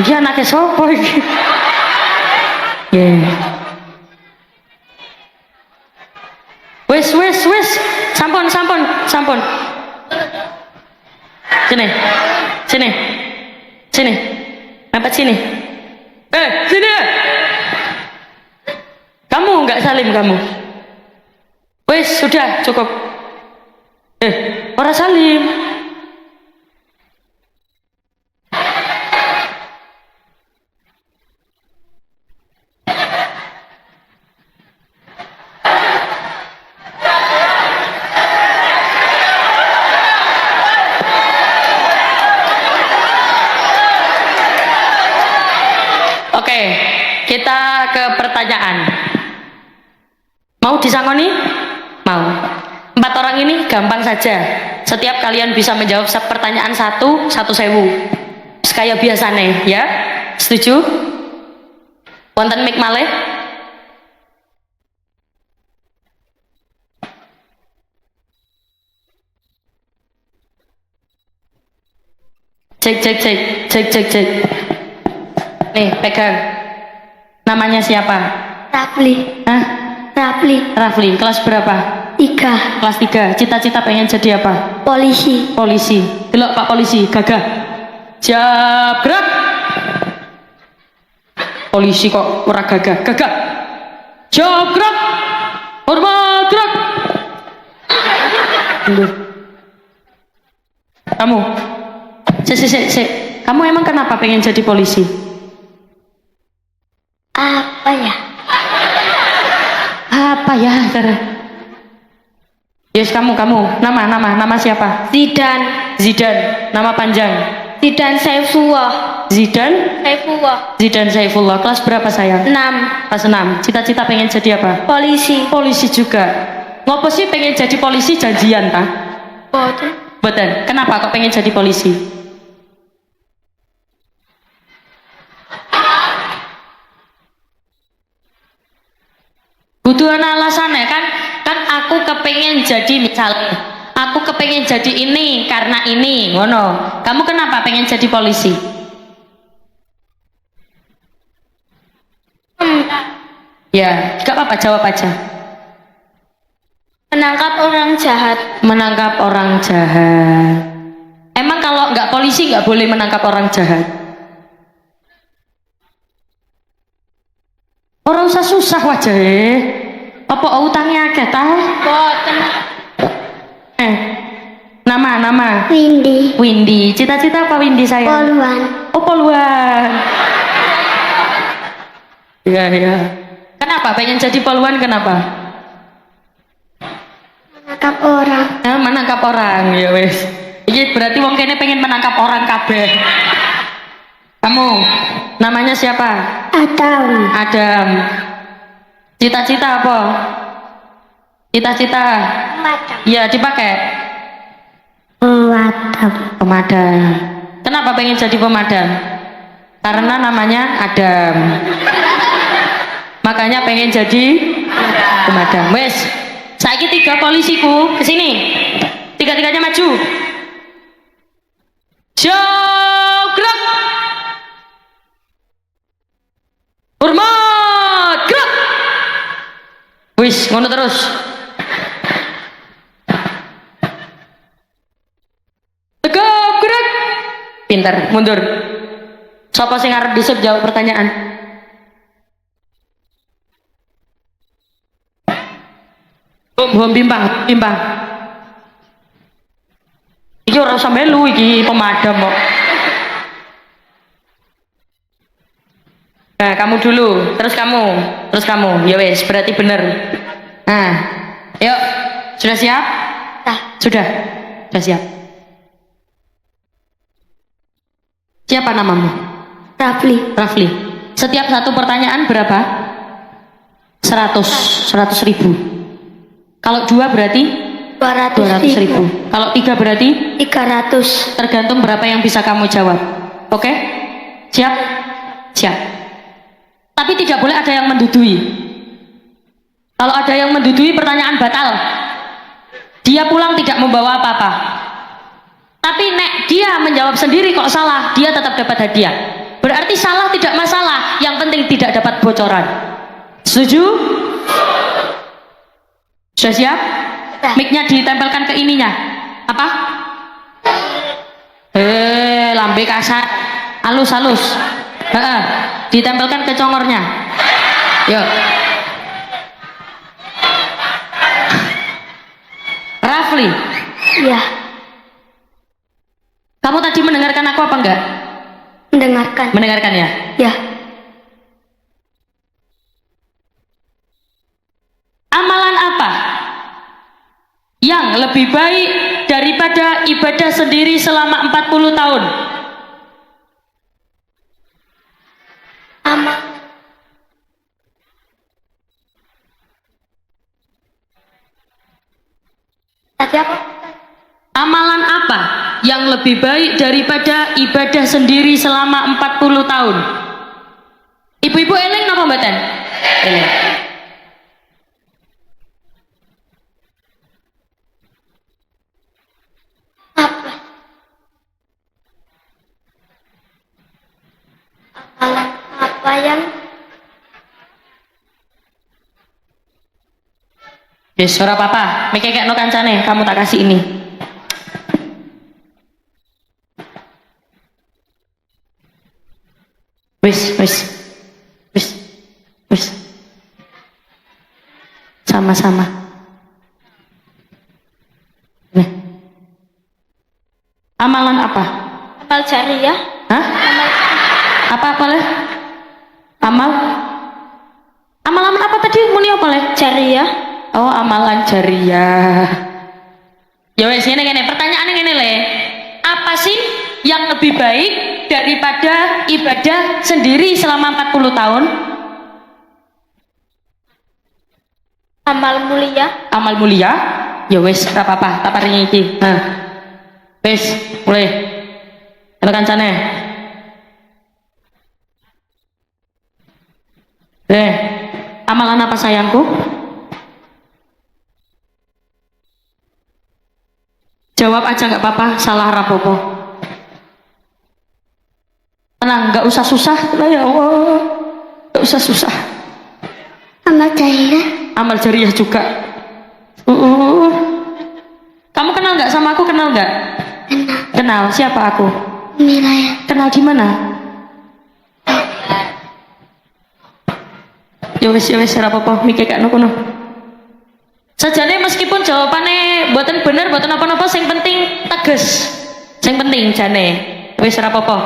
iki anaknya sopo iki. Wis, sampun. Sini. Mepet sini. Sini. Kamu nggak salim kamu. Wis, sudah cukup. Orang salim. Oke, kita ke pertanyaan. Mau disangoni? Mau. 4 orang ini gampang saja. Setiap kalian bisa menjawab pertanyaan 1 sewu. Kayak biasanya ya. Setuju? Wonten mic malih? Cek. Nih, pegang. Namanya siapa? Rafli. Hah? Rafli. Kelas berapa? 3. Kelas 3. Cita-cita pengen jadi apa? Polisi. Delok Pak Polisi, gagah. Siap, gerak. Polisi kok ora gagah. Siap, gerak. Hormat, gerak. Kamu. Sik. Kamu emang kenapa pengen jadi polisi? Apa ya? Yes, kamu. Nama siapa? Zidan. Nama panjang? Zidan Saifullah. Zidan Saifullah. Kelas berapa sayang? 6. Kelas 6. Cita-cita pengen jadi apa? Polisi juga. Ngopo sih pengen jadi polisi janjian ta? Betul. Kenapa kok pengen jadi polisi? Butuh alasannya kan aku kepengen jadi, misalnya aku kepengen jadi ini karena ini, ngono. Kamu kenapa pengen jadi polisi? Ya, gak apa-apa, jawab aja. Menangkap orang jahat. Emang kalau nggak polisi nggak boleh menangkap orang jahat? Orang usah susah wajahnya. Apa utangnya akeh ta? Boten. Nama. Windy. Windy. Cita-cita apa Windy sayang? Poluan. Oh, poluan. Iya. Kenapa pengen jadi poluan? Kenapa? Menangkap orang. Menangkap orang, ya wes. Ini berarti wong kene pengen menangkap orang kabeh. Kamu namanya siapa? Adam. Cita-cita apa? Cita-cita. Iya, dipakai. Pemadam. Kenapa pengen jadi pemadam? Karena namanya Adam. Makanya pengen jadi pemadam. Wes, saiki 3 polisiku kesini. 3-3-nya maju. Gerak. Hormat, gerak. Wis, ngono terus. Tegap, gerak. Pinter, mundur. Siapa sing arep disep jawab pertanyaan? Bimbang. Iki ora usah melu iki pemadam kok. Nah, kamu dulu, terus kamu. Ya wes, berarti bener. Nah, yuk. Sudah siap? Sudah siap. Siapa namamu? Rafli. Setiap satu pertanyaan berapa? 100 ribu. Kalau 2 berarti 200 ribu. Kalau 3 berarti 300. tergantung berapa yang bisa kamu jawab. Oke? Siap? Tapi tidak boleh ada yang mendudui. Kalau ada yang mendudui, pertanyaan batal. Dia pulang tidak membawa apa-apa. Tapi nek dia menjawab sendiri kok salah, dia tetap dapat hadiah. Berarti salah tidak masalah, yang penting tidak dapat bocoran. Setuju? Sudah siap? Mic-nya ditempelkan ke ininya. Apa? Lambe kasar. Halus. Ditempelkan ke congornya. Yuk. Rafli. Iya. Kamu tadi mendengarkan aku apa enggak? Mendengarkan ya? Ya. Amalan apa yang lebih baik daripada ibadah sendiri selama 40 tahun? Tadi apa? Amalan apa yang lebih baik daripada ibadah sendiri selama 40 tahun? Ibu-ibu eling napa mboten? Eling. Apa yang Yes, ora apa-apa. Mikir no kancane, kamu tak kasih ini. Wis. Sama-sama. Nih. Amalan apa? Amal jariah. Hah? Apa leh? Amalan apa tadi? Muni apa leh? Jariah. Oh, amalan jariah. Ya wes ngene pertanyaannya ngene le. Apa sih yang lebih baik daripada ibadah sendiri selama 40 tahun? Amal mulia? Ya wes, ora apa-apa, tak paringi iki. Nah. Wes, mulai. Ana kancane. Amalan apa sayangku? Jawab aja nggak apa-apa, salah rapopo. Tenang, nggak usah susah, ya Allah, nggak usah susah. Amal jariah juga. Kamu kenal nggak sama aku? Kenal nggak? Kenal. Siapa aku? Milaya. Kenal di mana? Ya wes, rapopo, mikir kak nukuno. Sajane meskipun jawabannya buatan bener, buatan apa-apa, yang penting tegas. Yang penting jane. Wis ora apa-apa.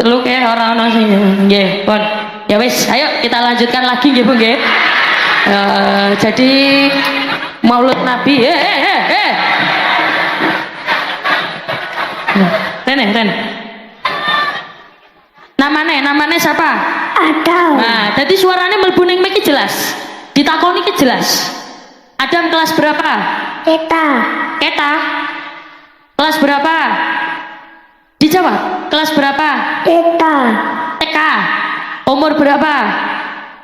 Lu kayak orang-orang sing nggih, pun. Ya wis, ayo kita lanjutkan lagi nggih, Bu nggih. Jadi Maulud Nabi. Ren. Namanya siapa? Adam. Nah, jadi suaranya mlebu ning mic iki jelas. Ditakoni iki jelas. Adam kelas berapa? Kita. Keta. Kelas berapa? Dijawab. Kelas berapa? Kita. TK. Umur berapa?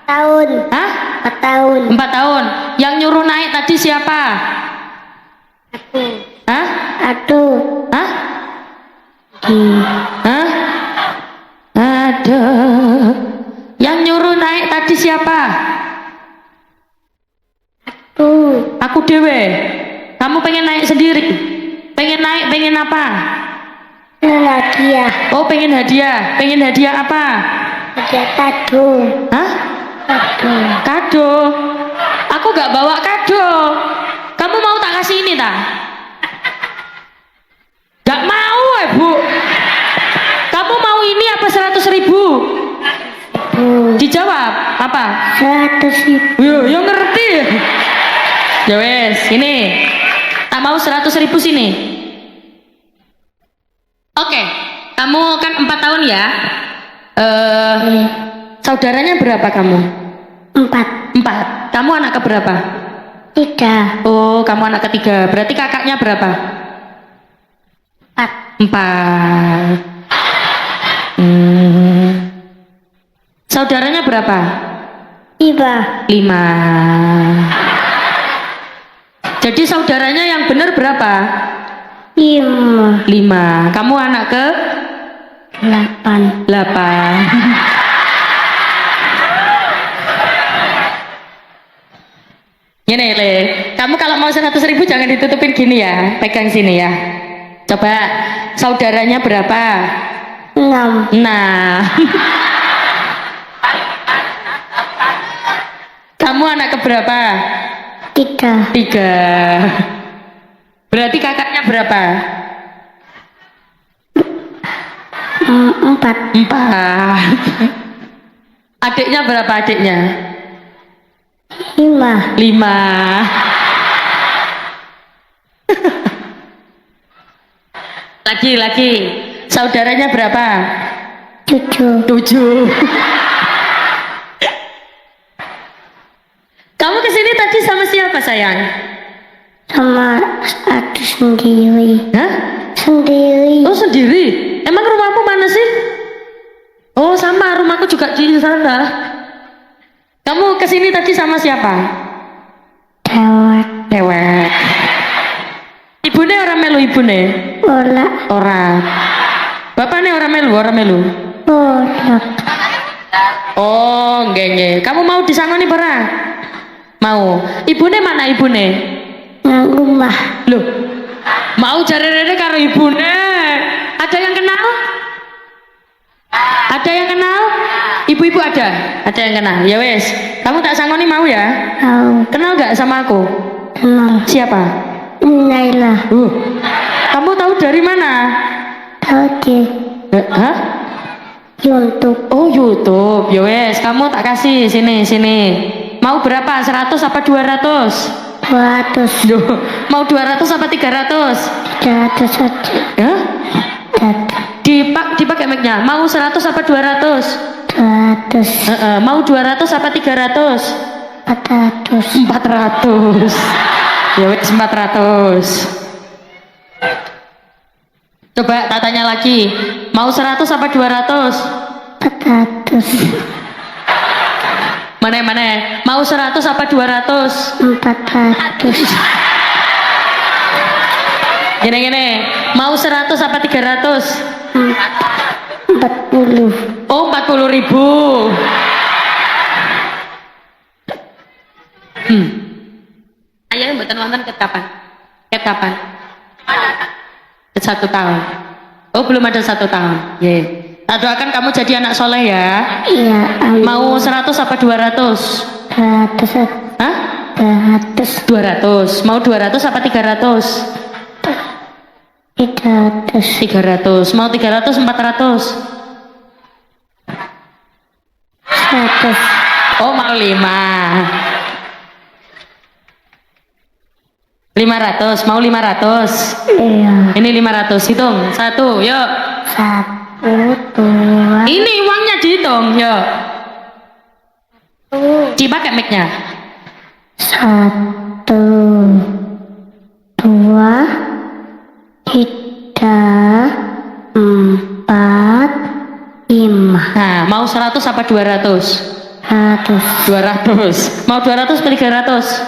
Tahun. Hah? 4 tahun. 4 tahun. Yang nyuruh naik tadi siapa? Aku. Hah? Aku. Hah? Hmm. Hah? Ada. Yang nyuruh naik tadi siapa? Aku. Aku dewe. Kamu pengen naik sendiri? Pengen naik, pengen apa? Hadiah. Oh, pengen hadiah. Pengen hadiah apa? Hadiah kado. Hah? Kado. Kado. Aku gak bawa kado. Kamu mau tak kasih ini tak? Gak mau Bu. Kamu mau ini apa 100.000? Dijawab apa? 100.000. Yo ngerti. Ya wes, sini. Tak mau 100.000 sini. Oke, kamu kan 4 tahun ya. Saudaranya berapa kamu? 4. 4. Kamu anak keberapa? 3. Oh, kamu anak ketiga. Berarti kakaknya berapa? 4. 4. Saudaranya berapa? 5. 5. Jadi saudaranya yang benar berapa? 5. 5. Kamu anak ke 8. 8. Gini Le, kamu kalau mau 100.000 jangan ditutupin gini ya, pegang sini ya. Coba saudaranya berapa? 6. Nah. Kamu anak keberapa? 3. 3. Berarti kakaknya berapa? 4. 4. Adiknya berapa adiknya? 5. 5. Lagi. Saudaranya berapa? 7. 7. Kamu kesini tadi sama siapa sayang? Sama aku sendiri. Hah? Sendiri. Oh sendiri? Emang rumahmu mana sih? Oh sama, rumahku juga di sana. Kamu kesini tadi sama siapa? Dewek. Ibune orang melu ibune? Ola. Orang. Bapaknya orang melu? Ola. Oh, nggih. Kamu mau disangoni bara? Mau. Ibune mana ibune? Nang rumah. Loh. Mau cari rene karo ibune. Ada yang kenal? Ada yang kenal? Ibu-ibu ada? Ada yang kenal. Ya wes. Kamu tak sangoni mau ya? Tahu. Kenal gak sama aku? Kenal. Siapa? Naila. Kamu tahu dari mana? Tahu deh. Hah? YouTube. Oh YouTube. Ya wes, kamu tak kasih sini. Mau berapa? 100 apa 200? 200. Duh, mau 200 apa 300? 300 saja. Hah? 300. Dipakai mic-nya. Mau 100 apa 200? 200. Mau 200 apa 300? 400. 400. Ya wes 400. Coba tak tanya lagi. Mau 100 apa 200? 400. Mana? Mau 100 apa 200? 400. Gini. Mau 100 apa 300? 40. Oh 40.000. Ayah mboten wonten ket kapan? Ket kapan? Ket 1 tahun. Oh belum ada 1 tahun. Yeah. Tak doakan kamu jadi anak soleh ya. Iya. Amin. Mau 100 apa 200? 200. Hah? 300. 200. Mau 200 apa 300? 300. 300. Mau 300 400? 100. Oh, mau 5. 500. Mau 500? Iya. Ini 500. Hitung. 1, yuk. 1, 2, Ini uangnya dihitung, yuk. Ci pakai mic-nya. 1, 2, 3, 4, 5. Nah, mau 100 apa 200? 100. 200. Mau 200 atau 300?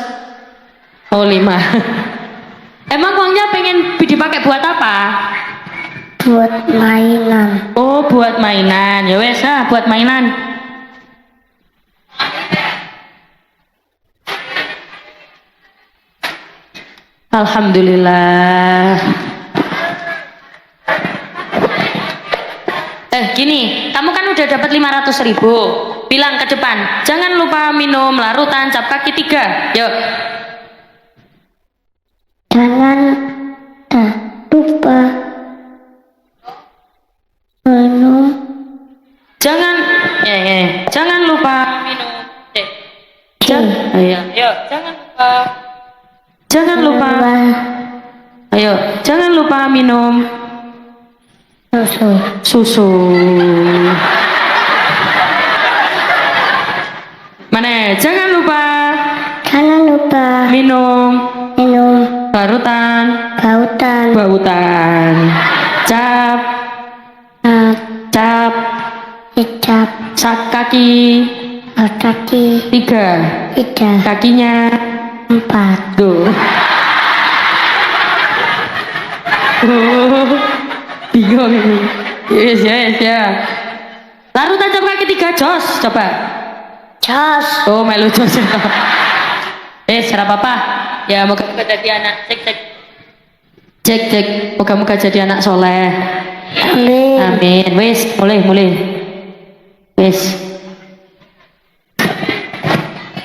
Oh, 5. Emang uangnya pengen dipakai buat apa? Buat mainan. Oh, buat mainan. Ya wes, buat mainan. Alhamdulillah. Gini, kamu kan udah dapat 500.000. Bilang ke depan, jangan lupa minum larutan cap kaki 3. Yuk. Jangan lupa minum. Jangan lupa minum. Jangan lupa. Ayo, jangan lupa minum susu. Mana? Jangan lupa minum bautan cap kaki 3, kakinya 4. tuh. Bingung ini. Yes. Larutan cap kaki 3 jos, coba. Jos. Oh, melu jos. Apa-apa. Ya, moga-moga jadi anak. Cek. Moga-moga jadi anak soleh. Amin. Wes, mulai. Wes.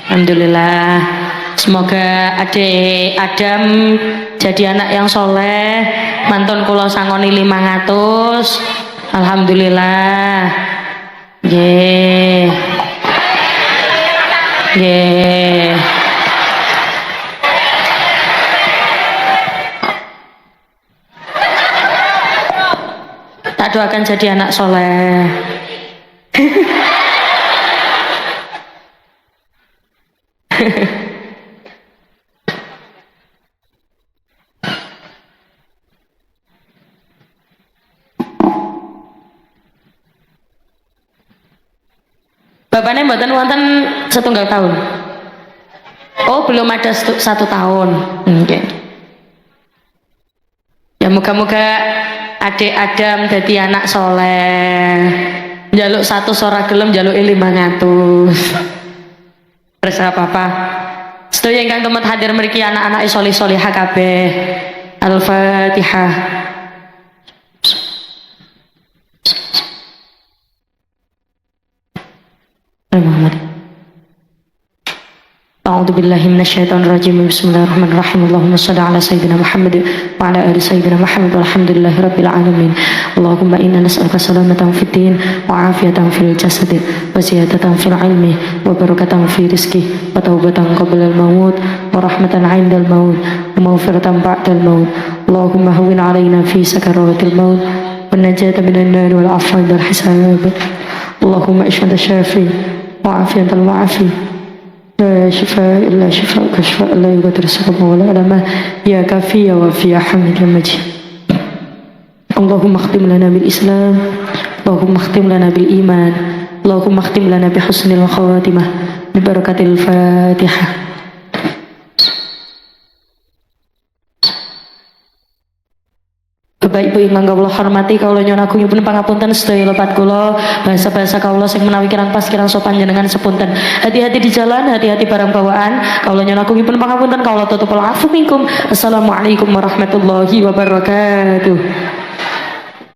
Alhamdulillah. Semoga adik Adam jadi anak yang soleh. Mantun kula sangoni 500. Alhamdulillah. Nggih. Tak doakan jadi anak soleh. Bapaknya mboten wonten 1 tahun. Oh, belum ada 1 tahun. Okay. Ya moga-moga adik Adam jadi anak soleh. Jaluk 1 sora gelem jaluk 500. Terus apa-apa. Sedaya ingkang temet hadir mriki anak-anak soleh-solehah kabeh. Al-Fatihah. Muhammad. A'udzu billahi minasyaitonir rajim. Bismillahirrahmanirrahim. Allahumma shalli ala sayyidina Muhammad wa ala ali sayyidina Muhammad walhamdulillahi rabbil alamin. Allahumma inna nas'aluka salamatan fid din wa afiyatan fil jasad wa ziyadatan fil ilmi wa barakatan fi rizqi wa taubatan qabla al maut wa rahmatan 'inda al maut wa maghfiratan ba'da al maut. Allahumma hawwin 'alaina fi sakaratil maut wa najata minan nar wal 'afwa wal hisab. Allahumma ishfa syafi wa afiyatal mu'afi. لا شفاء إلا شفاءك شفاء لا يغادر سقما ولا ألما يا كافي وفي حمد المجيد. اللهم اختم لنا بالإسلام، اللهم اختم لنا بالإيمان، اللهم اختم لنا بحسن الخواتمة ببركة الفاتحة. Bapak Ibu ingkang kawula hormati, kawula nyuwun agungipun pangapunten sedaya lepat kula, bahasa-bahasa kawula sing menawi kirang pas kirang sopan jenengan sepunten. Hati-hati di jalan, hati-hati barang bawaan. Kawula nyuwun agungipun pangapunten, kawula tutup afu minkum. Assalamualaikum warahmatullahi wabarakatuh.